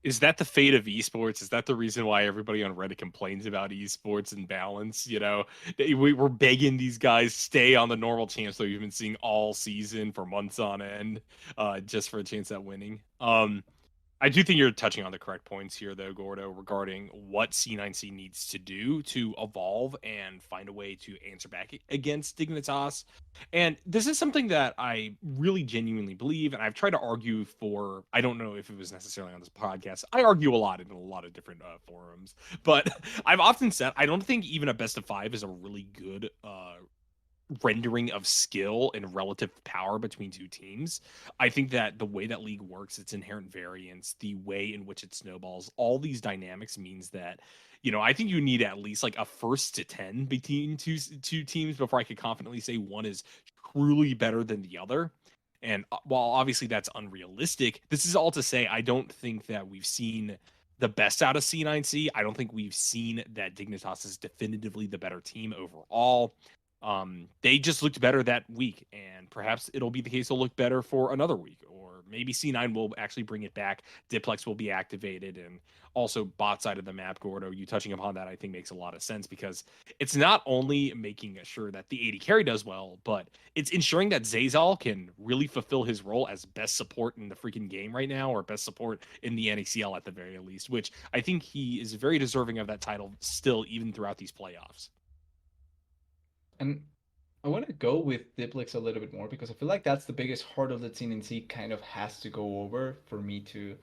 Is that the fate of esports? Is that the reason why everybody on Reddit complains about esports and balance? You know, we're begging these guys stay on the normal chance that we've been seeing all season for months on end, just for a chance at winning. I do think you're touching on the correct points here, though, Gordo, regarding what C9C needs to do to evolve and find a way to answer back against Dignitas. And this is something that I really genuinely believe, and I've tried to argue for, I don't know if it was necessarily on this podcast. I argue a lot in a lot of different forums, but I've often said I don't think even a best of 5 is a really good rendering of skill and relative power between two teams. I think that the way that League works, its inherent variance, the way in which it snowballs, all these dynamics means that, you know, I think you need at least like a first to 10 between two teams before I could confidently say one is truly better than the other. And while obviously that's unrealistic, this is all to say I don't think that we've seen the best out of C9C. I don't think we've seen that Dignitas is definitively the better team overall. They just looked better that week, and perhaps it'll be the case they'll look better for another week, or maybe C9 will actually bring it back. Diplex will be activated, and also bot side of the map, Gordo, you touching upon that I think makes a lot of sense, because it's not only making sure that the AD carry does well, but it's ensuring that Zazal can really fulfill his role as best support in the freaking game right now, or best support in the NACL at the very least, which I think he is very deserving of that title still, even throughout these playoffs. And I want to go with Diplex a little bit more because I feel like that's the biggest hurdle that CNC kind of has to go over for me to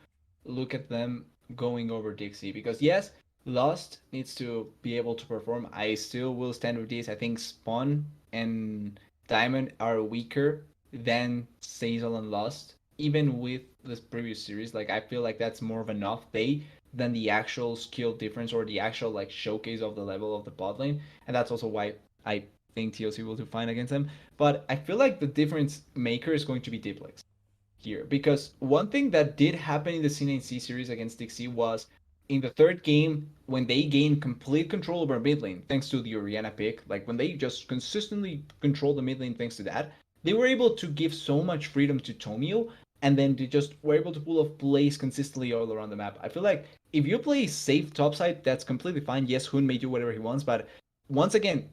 look at them going over Dixie. Because yes, Lost needs to be able to perform. I still will stand with this. I think Spawn and Diamond are weaker than Sazel and Lost, even with this previous series. Like I feel like that's more of an off day than the actual skill difference or the actual like showcase of the level of the bot lane. And that's also why I think TLC will do fine against them. But I feel like the difference maker is going to be Diplex here. Because one thing that did happen in the C9C series against Dixie was in the third game, when they gained complete control over mid lane, thanks to the Orianna pick, like when they just consistently controlled the mid lane thanks to that, they were able to give so much freedom to Tomio, and then they just were able to pull off plays consistently all around the map. I feel like if you play safe topside, that's completely fine. Yes, Hoon may do whatever he wants, but once again,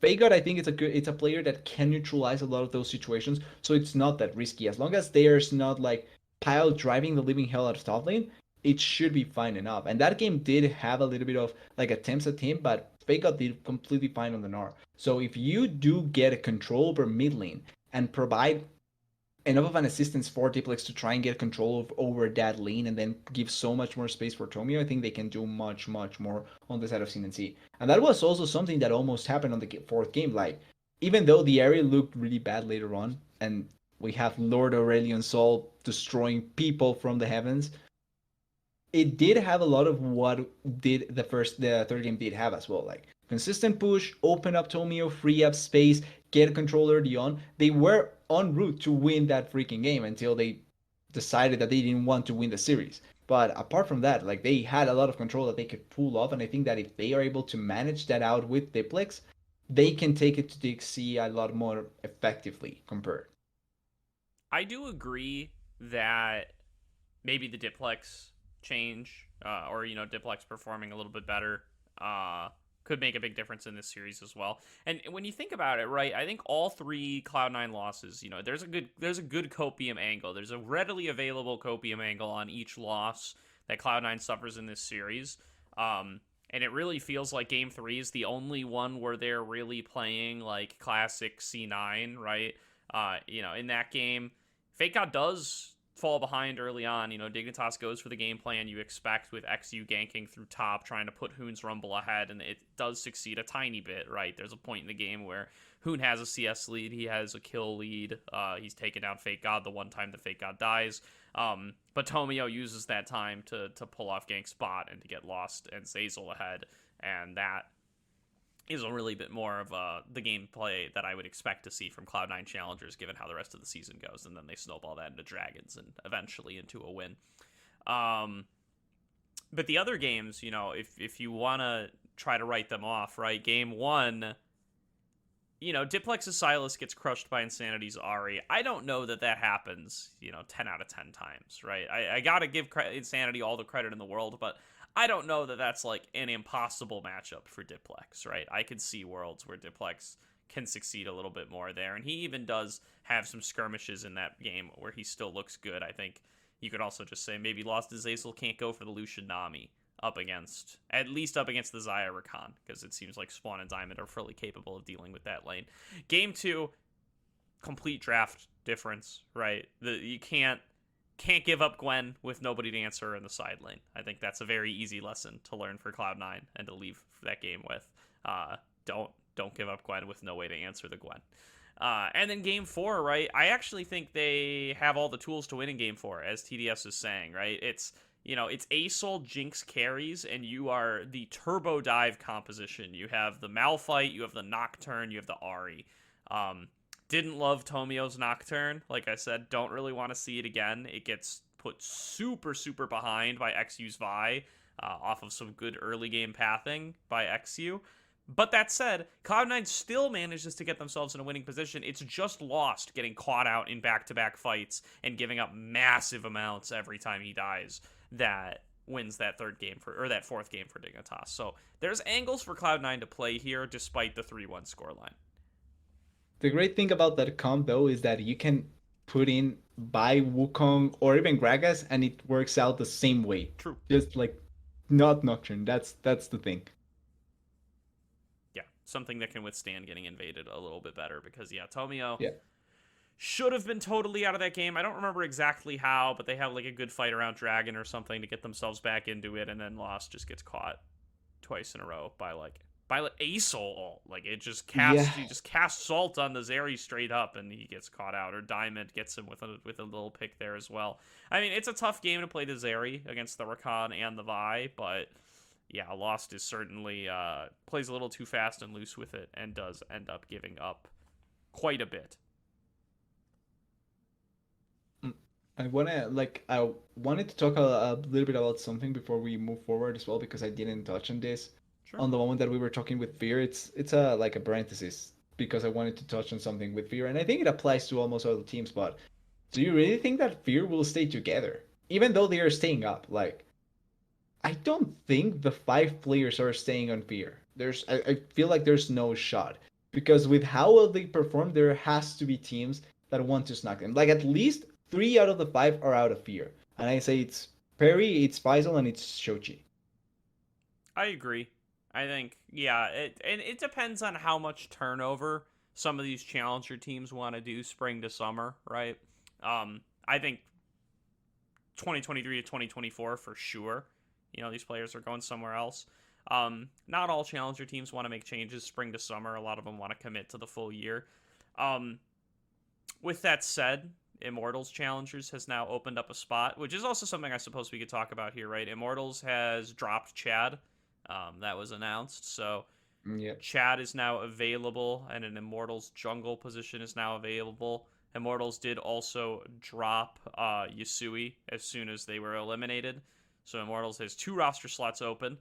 Fagod, I think it's a player that can neutralize a lot of those situations, so it's not that risky. As long as there's not like Pile driving the living hell out of top lane, it should be fine enough. And that game did have a little bit of like attempts at him, but Fagod did completely fine on the Gnar. So if you do get a control over mid lane and provide enough of an assistance for Diplex to try and get control of over that lane and then give so much more space for Tomio, I think they can do much, much more on the side of CNC. And that was also something that almost happened on the fourth game. Like, even though the area looked really bad later on, and we have Lord Aurelion Sol destroying people from the heavens, it did have a lot of what the third game did have as well. Like consistent push, open up Tomio, free up space, get control early on. They were en route to win that freaking game until they decided that they didn't want to win the series. But apart from that, like they had a lot of control that they could pull off, and I think that if they are able to manage that out with Diplex, they can take it to DXC a lot more effectively compared. I do agree that maybe the Diplex change, or Diplex performing a little bit better, could make a big difference in this series as well. And when you think about it, right, I think all three Cloud9 losses, there's a good copium angle. There's a readily available copium angle on each loss that Cloud9 suffers in this series. And it really feels like Game 3 is the only one where they're really playing like classic C9, right? In that game, Fake God does fall behind early on. Dignitas goes for the game plan you expect with XU ganking through top, trying to put Hoon's Rumble ahead, and it does succeed a tiny bit, right? There's a point in the game where Hoon has a CS lead, he has a kill lead, he's taken down Fake God the one time that Fake God dies, but Tomio uses that time to pull off gank spot and to get Lost and Zazel ahead, and that is a really bit more of the gameplay that I would expect to see from Cloud9 challengers, given how the rest of the season goes, and then they snowball that into Dragons and eventually into a win. But the other games, if you want to try to write them off, right? Game 1, Diplex's Silas gets crushed by Insanity's Ari. I don't know that happens, 10 out of 10 times, right? I gotta give Insanity all the credit in the world, but I don't know that that's like an impossible matchup for Diplex, right? I could see worlds where Diplex can succeed a little bit more there, and he even does have some skirmishes in that game where he still looks good. I think you could also just say maybe Lost Azazel can't go for the Lucian Nami at least up against the Xayah Rakan, because it seems like Spawn and Diamond are fully capable of dealing with that lane. Game 2, complete draft difference, right? You can't give up Gwen with nobody to answer in the side lane. I think that's a very easy lesson to learn for Cloud9 and to leave that game with. Don't give up Gwen with no way to answer the Gwen. And then Game 4, right? I actually think they have all the tools to win in Game 4, as TDS is saying, right? It's ASOL Jinx carries, and you are the Turbo Dive composition. You have the Malphite, you have the Nocturne, you have the Ahri. Didn't love Tomio's Nocturne. Like I said, don't really want to see it again. It gets put super, super behind by XU's Vi, off of some good early game pathing by XU. But that said, Cloud9 still manages to get themselves in a winning position. It's just Lost getting caught out in back-to-back fights and giving up massive amounts every time he dies that wins that that fourth game for Dignitas. So there's angles for Cloud9 to play here despite the 3-1 scoreline. The great thing about that comp though is that you can put in Bai, Wukong, or even Gragas, and it works out the same way. True. Just like not Nocturne. That's the thing. Yeah, something that can withstand getting invaded a little bit better, because Tomio should have been totally out of that game. I don't remember exactly how, but they have like a good fight around Dragon or something to get themselves back into it, and then Lost just gets caught twice in a row by ASOL. Like it just casts he just casts Salt on the Zeri straight up and he gets caught out, or Diamond gets him with a little pick there as well. I mean, it's a tough game to play the Zeri against the Rakan and the Vi, but yeah, Lost is certainly plays a little too fast and loose with it and does end up giving up quite a bit. I wanted to talk a little bit about something before we move forward as well, because I didn't touch on this. Sure. On the moment that we were talking with Fear. It's a parenthesis, because I wanted to touch on something with Fear, and I think it applies to almost all the teams. But do you really think that Fear will stay together, even though they are staying up? Like, I don't think the 5 players are staying on Fear. I feel like there's no shot, because with how well they perform, there has to be teams that want to snag them. Like at least 3 out of the 5 are out of Fear, and I say it's Perry, it's Faisal, and it's Shochi. I agree. I think, it depends on how much turnover some of these challenger teams want to do spring to summer, right? I think 2023 to 2024 for sure. These players are going somewhere else. Not all challenger teams want to make changes spring to summer. A lot of them want to commit to the full year. With that said, Immortals Challengers has now opened up a spot, which is also something I suppose we could talk about here, right? Immortals has dropped Chad. That was announced. So Yeah. Chad is now available, and an Immortals jungle position is now available. Immortals did also drop Yasui as soon as they were eliminated. So Immortals has 2 roster slots open.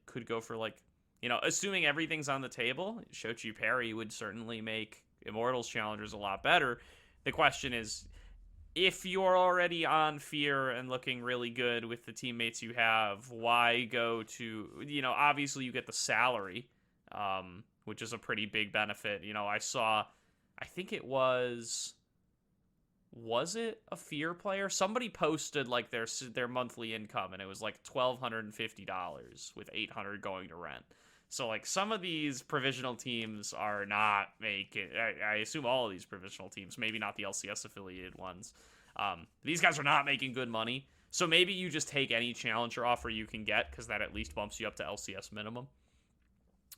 Could go for assuming everything's on the table, Shochi Perry would certainly make Immortals Challengers a lot better. The question is, if you're already on Fear and looking really good with the teammates you have, why go to, obviously you get the salary, which is a pretty big benefit. I think it was it a Fear player? Somebody posted like their monthly income, and it was like $1,250 with $800 going to rent. So like some of these provisional teams are not making. I assume all of these provisional teams, maybe not the LCS affiliated ones. These guys are not making good money. So maybe you just take any challenger offer you can get, because that at least bumps you up to LCS minimum.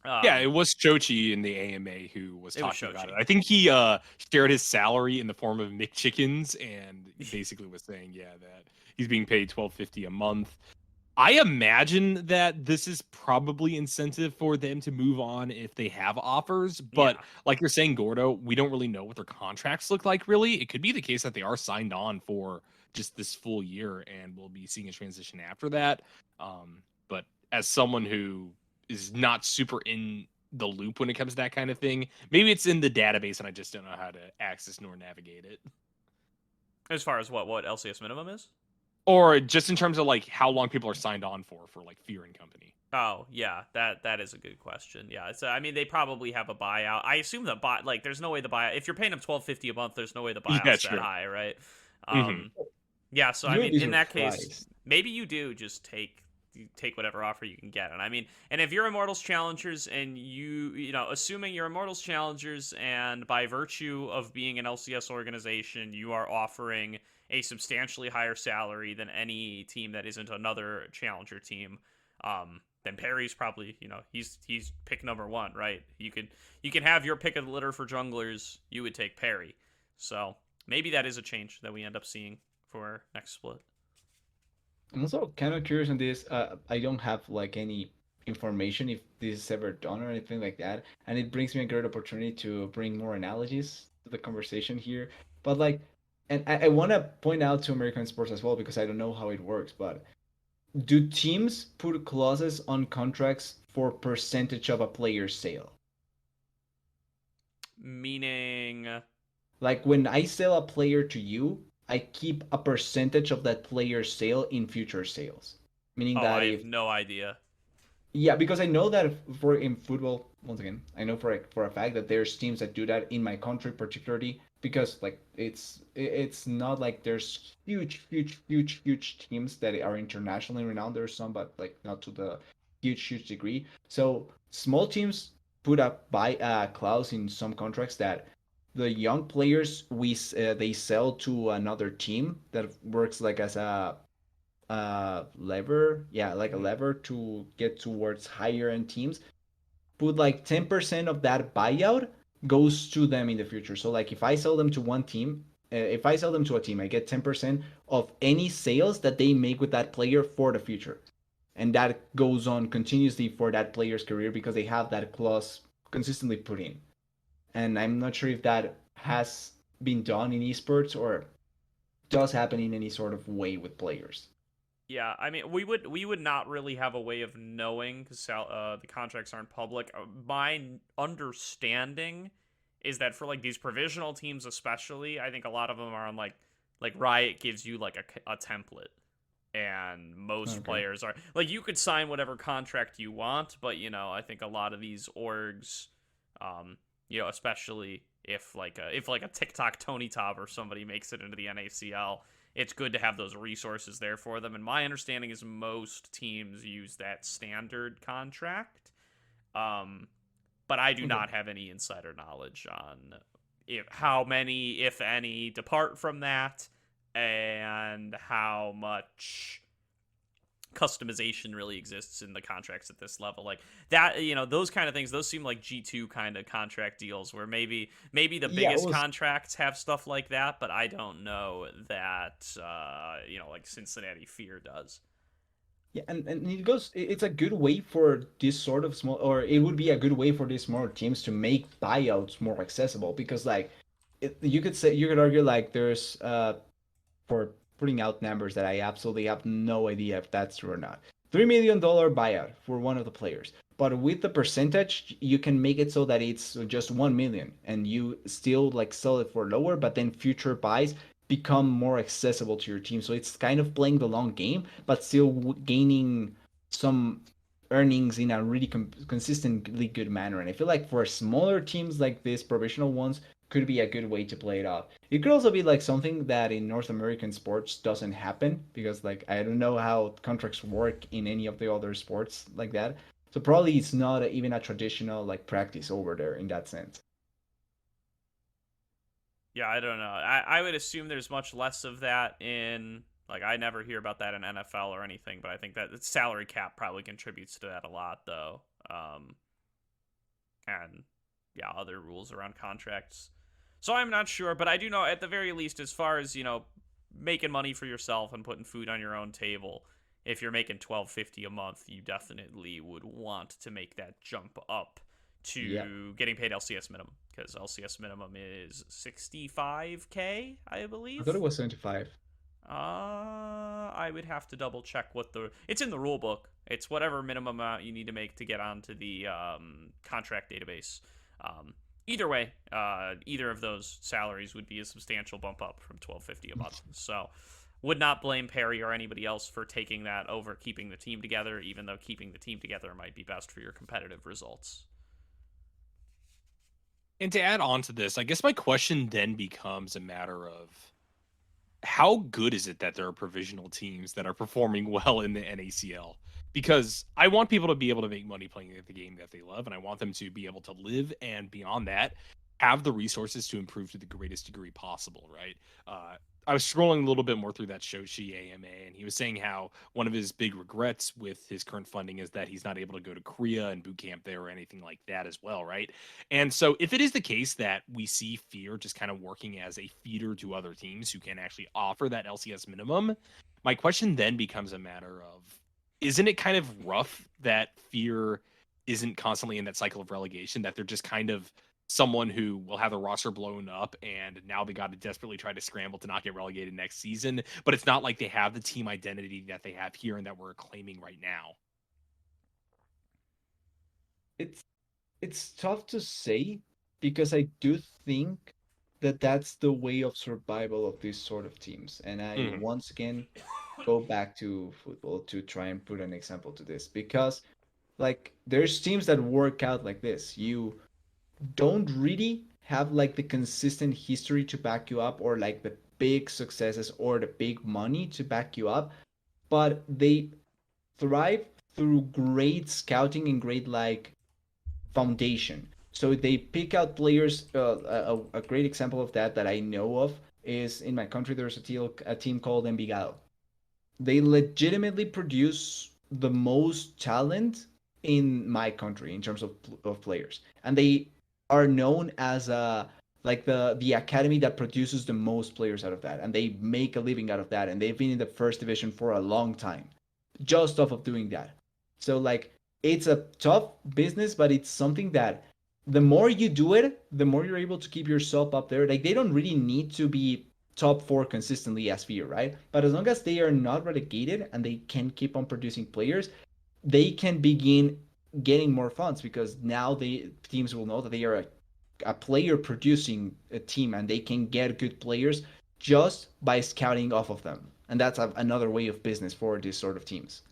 Yeah, it was Chochi in the AMA who was talking about it. I think he shared his salary in the form of McChickens, and basically was saying, that he's being paid $1,250 a month. I imagine that this is probably incentive for them to move on if they have offers, but like you're saying, Gordo, we don't really know what their contracts look like, really. It could be the case that they are signed on for just this full year, and we'll be seeing a transition after that. But as someone who is not super in the loop when it comes to that kind of thing, maybe it's in the database and I just don't know how to access nor navigate it. As far as what LCS minimum is? Or just in terms of like how long people are signed on for like Fear and Company. Oh yeah, that is a good question. Yeah, so I mean they probably have a buyout. I assume the there's no way the buyout. If you're paying them $1,250 a month, there's no way the buyout's that high, right? Yeah, so I mean in that case, maybe you do just take whatever offer you can get. And I mean, and if you're Immortals Challengers and assuming you're Immortals Challengers and by virtue of being an LCS organization, you are offering a substantially higher salary than any team that isn't another challenger team, then Perry's probably, he's pick number 1, right? You can have your pick of the litter for junglers, you would take Perry. So maybe that is a change that we end up seeing for next split. I'm also kind of curious on this. I don't have like any information if this is ever done or anything like that, and it brings me a great opportunity to bring more analogies to the conversation here. But like, and I want to point out to American sports as well because I don't know how it works. But do teams put clauses on contracts for percentage of a player's sale? Meaning, like when I sell a player to you, I keep a percentage of that player's sale in future sales. Meaning that I have no idea. Yeah, because I know that in football, once again, I know for a fact that there's teams that do that in my country particularly because like it's not like there's huge teams that are internationally renowned. There's some, but like not to the huge degree. So small teams put a buy clause in some contracts that the young players they sell to another team that works like as a lever, like a lever to get towards higher end teams. Put like 10% of that buyout goes to them in the future. So like if I sell them to one team, if I sell them to a team, I get 10% of any sales that they make with that player for the future. And that goes on continuously for that player's career because they have that clause consistently put in. And I'm not sure if that has been done in esports or does happen in any sort of way with players. Yeah, I mean, we would not really have a way of knowing because the contracts aren't public. My understanding is that for like these provisional teams, especially, I think a lot of them are on like Riot gives you like a template, and most players are like you could sign whatever contract you want, but I think a lot of these orgs, especially if like a TikTok Tony Top or somebody makes it into the NACL. It's good to have those resources there for them. And my understanding is most teams use that standard contract. But I do not have any insider knowledge on how many, if any, depart from that, and how much customization really exists in the contracts at this level. Like that, those kind of things, those seem like G2 kind of contract deals where maybe the Yeah, it biggest was. contracts have stuff like that, but I don't know that like Cincinnati Fear does. Yeah, and it goes. It's a good way for this sort of small, or it would be a good way for these smaller teams to make buyouts more accessible because, like, you could argue like there's for putting out numbers that I absolutely have no idea if that's true or not. $3 million buyout for one of the players, but with the percentage, you can make it so that it's just 1 million, and you still like sell it for lower, but then future buys become more accessible to your team. So it's kind of playing the long game, but still gaining some earnings in a really consistently good manner. And I feel like for smaller teams like this, professional ones, could be a good way to play it out. It could also be like something that in North American sports doesn't happen because like I don't know how contracts work in any of the other sports like that. So probably it's not even a traditional like practice over there in that sense. Yeah, I don't know. I would assume there's much less of that in, like, I never hear about that in NFL or anything, but I think that the salary cap probably contributes to that a lot, though. And yeah, other rules around contracts. So I'm not sure, but I do know at the very least, as far as making money for yourself and putting food on your own table, if you're making $12.50 a month, you definitely would want to make that jump up Yeah, to getting paid LCS minimum, because LCS minimum is 65K, I I thought it believe. was 75. I would have to double check what it's in the rule book. It's whatever minimum amount you need to make to get onto the contract database. Either way, either of those salaries would be a substantial bump up from 12.50 a month. So, would not blame Perry or anybody else for taking that over keeping the team together, even though keeping the team together might be best for your competitive results. And to add on to this, I guess my question then becomes a matter of how good is it that there are provisional teams that are performing well in the NACL? Because I want people to be able to make money playing the game that they love, and I want them to be able to live and beyond that, have the resources to improve to the greatest degree possible, right? I was scrolling a little bit more through that Shoshi AMA, and he was saying how one of his big regrets with his current funding is that he's not able to go to Korea and boot camp there or anything like that as well, right? And so, if it is the case that we see Fear just kind of working as a feeder to other teams who can actually offer that LCS minimum, my question then becomes a matter of, isn't it kind of rough that Fear isn't constantly in that cycle of relegation, that they're just kind of someone who will have the roster blown up and now they got to desperately try to scramble to not get relegated next season, but it's not like they have the team identity that they have here and that we're claiming right now. It's it's tough to say because I do think that that's the way of survival of these sort of teams. And I Mhm. once again go back to football to try and put an example to this because like there's teams that work out like this. You don't really have like the consistent history to back you up or like the big successes or the big money to back you up, but they thrive through great scouting and great like foundation. So they pick out players. A great example of that that I know of is in my country. There's a team called Envigado. They legitimately produce the most talent in my country in terms of players, and they are known as like the academy that produces the most players out of that, and they make a living out of that, and they've been in the first division for a long time, just off of doing that. So like it's a tough business, but it's something that the more you do it, the more you're able to keep yourself up there. Like they don't really need to be top four consistently as Fear, right? But as long as they are not relegated and they can keep on producing players, they can begin getting more funds because now the teams will know that they are a player producing a team and they can get good players just by scouting off of them. And that's another way of business for these sort of teams.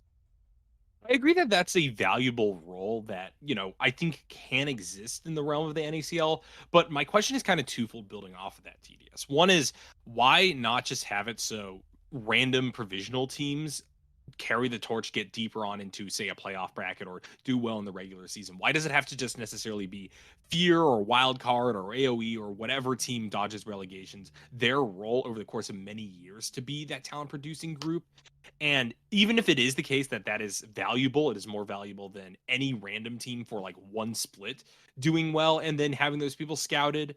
I agree that that's a valuable role that, I think can exist in the realm of the NACL. But my question is kind of twofold building off of that, TDS. One is, why not just have it so random provisional teams carry the torch, get deeper on into, say, a playoff bracket or do well in the regular season? Why does it have to just necessarily be Fear or Wild Card or AoE or whatever team dodges relegations, their role over the course of many years to be that talent producing group? And even if it is the case that that is valuable, it is more valuable than any random team for like one split doing well and then having those people scouted.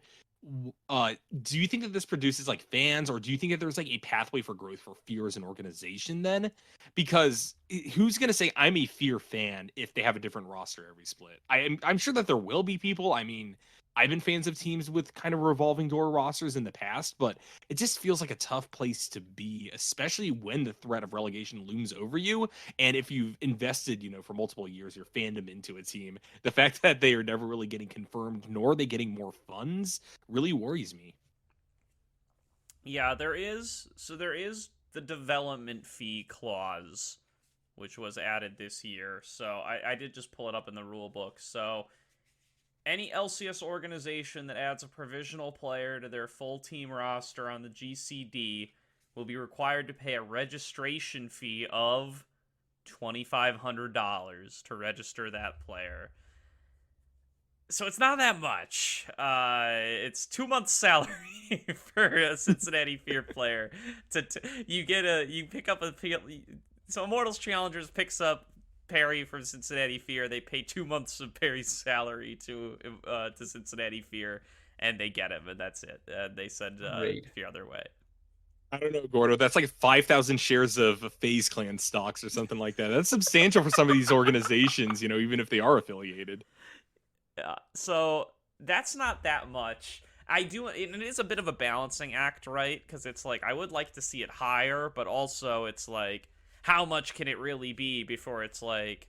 Do you think that this produces like fans, or do you think that there's like a pathway for growth for Fear as an organization then? Because who's going to say I'm a Fear fan if they have a different roster every split? I'm sure that there will be people. I mean, I've been fans of teams with kind of revolving door rosters in the past, but it just feels like a tough place to be, especially when the threat of relegation looms over you. And if you've invested, for multiple years, your fandom into a team, the fact that they are never really getting confirmed, nor are they getting more funds, really worries me. Yeah, there is the development fee clause, which was added this year. So I did just pull it up in the rule book. So any LCS organization that adds a provisional player to their full team roster on the GCD will be required to pay a registration fee of $2,500 to register that player. So it's not that much. It's 2 months' salary for a Cincinnati Fear player. You pick up so Immortals Challengers picks up Perry from Cincinnati Fear. They pay 2 months of Perry's salary to Cincinnati Fear, and they get him, and that's it. They send the other way. I don't know, Gordo. That's like 5,000 shares of FaZe Clan stocks or something like that. That's substantial for some of these organizations, even if they are affiliated. Yeah, so that's not that much. It is a bit of a balancing act, right? Because it's like, I would like to see it higher, but also it's like, how much can it really be before it's like,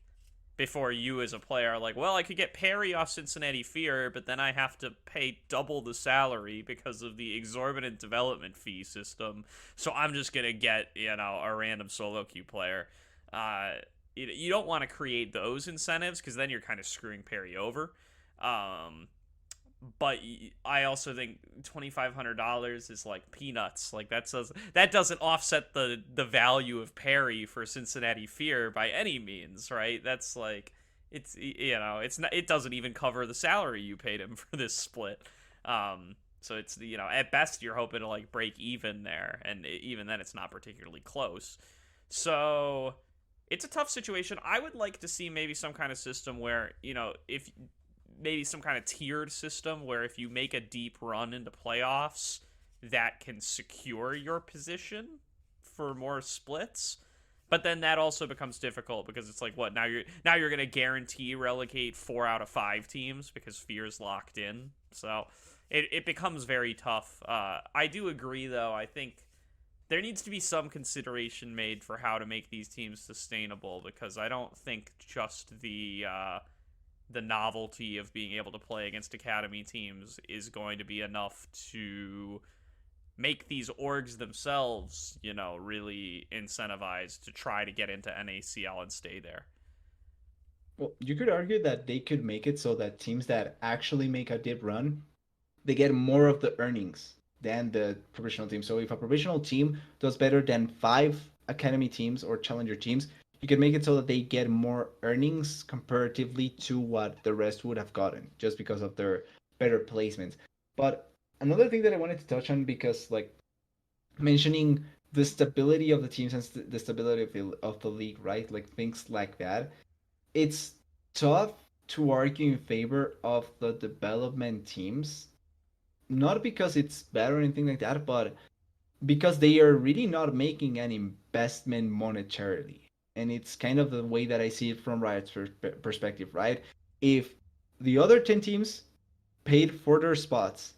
before you as a player are like, well, I could get Perry off Cincinnati Fear, but then I have to pay double the salary because of the exorbitant development fee system. So I'm just going to get, a random solo queue player. You don't want to create those incentives because then you're kind of screwing Perry over. But I also think $2,500 is like peanuts. Like that doesn't offset the value of Perry for Cincinnati Fear by any means, right? That's like it doesn't even cover the salary you paid him for this split. So it's at best you're hoping to like break even there, and even then it's not particularly close. So it's a tough situation. I would like to see maybe some kind of system where if maybe some kind of tiered system where if you make a deep run into playoffs, that can secure your position for more splits. But then that also becomes difficult because it's like, what, now you're going to guarantee relegate 4 out of 5 teams because Fear's locked in. So it becomes very tough. I do agree, though. I think there needs to be some consideration made for how to make these teams sustainable, because I don't think just the novelty of being able to play against academy teams is going to be enough to make these orgs themselves, really incentivized to try to get into NACL and stay there. Well, you could argue that they could make it so that teams that actually make a deep run, they get more of the earnings than the professional team. So if a professional team does better than 5 academy teams or challenger teams, you can make it so that they get more earnings comparatively to what the rest would have gotten just because of their better placements. But another thing that I wanted to touch on, because like mentioning the stability of the teams and the stability of the league, right? Like things like that. It's tough to argue in favor of the development teams, not because it's better or anything like that, but because they are really not making an investment monetarily. And it's kind of the way that I see it from Riot's perspective, right? If the other 10 teams paid for their spots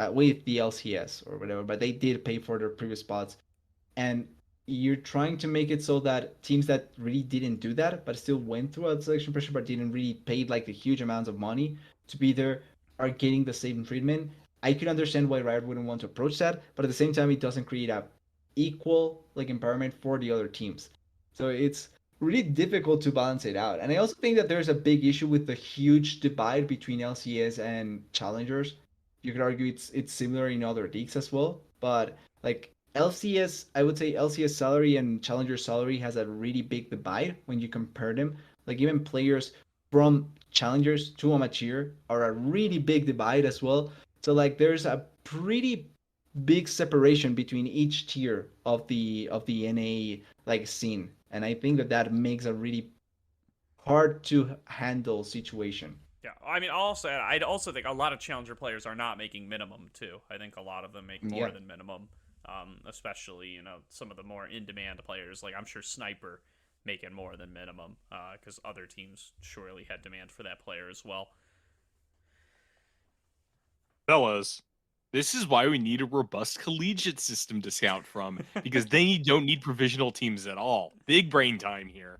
with the LCS or whatever, but they did pay for their previous spots, and you're trying to make it so that teams that really didn't do that, but still went through a selection pressure, but didn't really pay like the huge amounts of money to be there, are getting the same treatment. I could understand why Riot wouldn't want to approach that, but at the same time, it doesn't create a equal like empowerment for the other teams. So it's really difficult to balance it out. And I also think that there's a big issue with the huge divide between LCS and challengers. You could argue it's similar in other leagues as well, but like LCS, I would say LCS salary and Challenger salary has a really big divide when you compare them. Like even players from Challengers to Amateur are a really big divide as well. So like there's a pretty big separation between each tier of the NA like scene, and I think that that makes a really hard to handle situation. Yeah, I mean, I'd also think a lot of challenger players are not making minimum too. I think a lot of them make more Yeah. than minimum, especially some of the more in-demand players. Like I'm sure Sniper making more than minimum because other teams surely had demand for that player as well. Fellas, this is why we need a robust collegiate system to scout from, because then you don't need provisional teams at all. Big brain time here.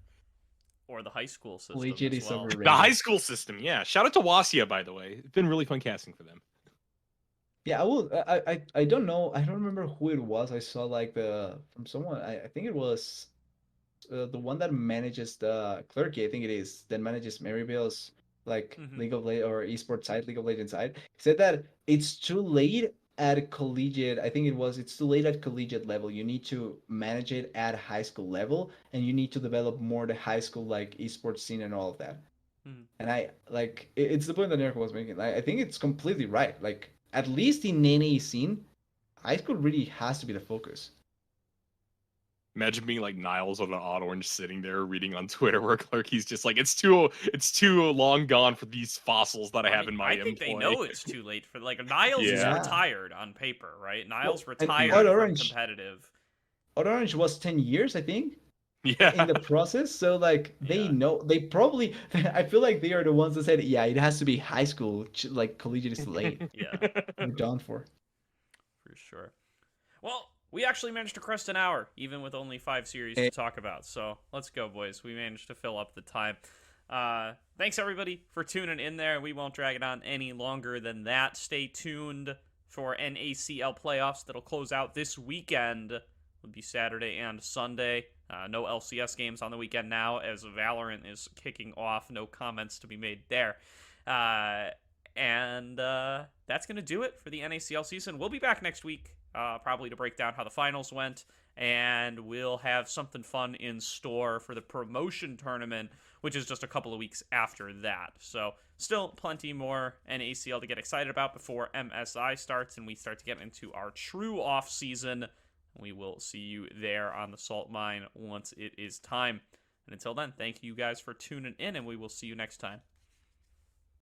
Or the high school system Collegiate as is well. The high overrated. school system, yeah. Shout out to Wasia, by the way. It's been really fun casting for them. Yeah, I will. I don't know. I don't remember who it was. I saw like the from someone. I think it was the one that manages the Clerky. I think it is that manages Maryville's like Hmm. League of Legends or esports side, League of Legends side. He said that it's too late at collegiate. I think it was. It's too late at collegiate level. You need to manage it at high school level, and you need to develop more the high school like esports scene and all of that. Hmm. And I like it's the point that Nyarko was making. I think it's completely right. Like at least in any scene, high school really has to be the focus. Imagine being like Niles on an odd orange sitting there reading on Twitter where Clarky's just like, it's too long gone for these fossils that I I have mean, in my I think they employ. know it's too late for Niles is Yeah. Yeah. retired on paper, right? Well, Niles and retired Odd from Orange, competitive. Odd Orange was 10 years, I think, in Yeah. the process. So like they Yeah. know they probably. I feel like they are the ones that said, yeah, it has to be high school. Like collegiate is late. Yeah, We're done for. for sure. Well, we actually managed to crest an hour, even with only 5 series to Eh, talk about. So let's go, boys. We managed to fill up the time. Thanks, everybody, for tuning in there. We won't drag it on any longer than that. Stay tuned for NACL playoffs that'll close out this weekend. It'll be Saturday and Sunday. No LCS games on the weekend now, as Valorant is kicking off. No comments to be made there. And that's going to do it for the NACL season. We'll be back next week, probably to break down how the finals went, and we'll have something fun in store for the promotion tournament, which is just a couple of weeks after that. So still plenty more NACL to get excited about before MSI starts and we start to get into our true off season. We will see you there on the salt mine once it is time. And until then, thank you guys for tuning in, and we will see you next time.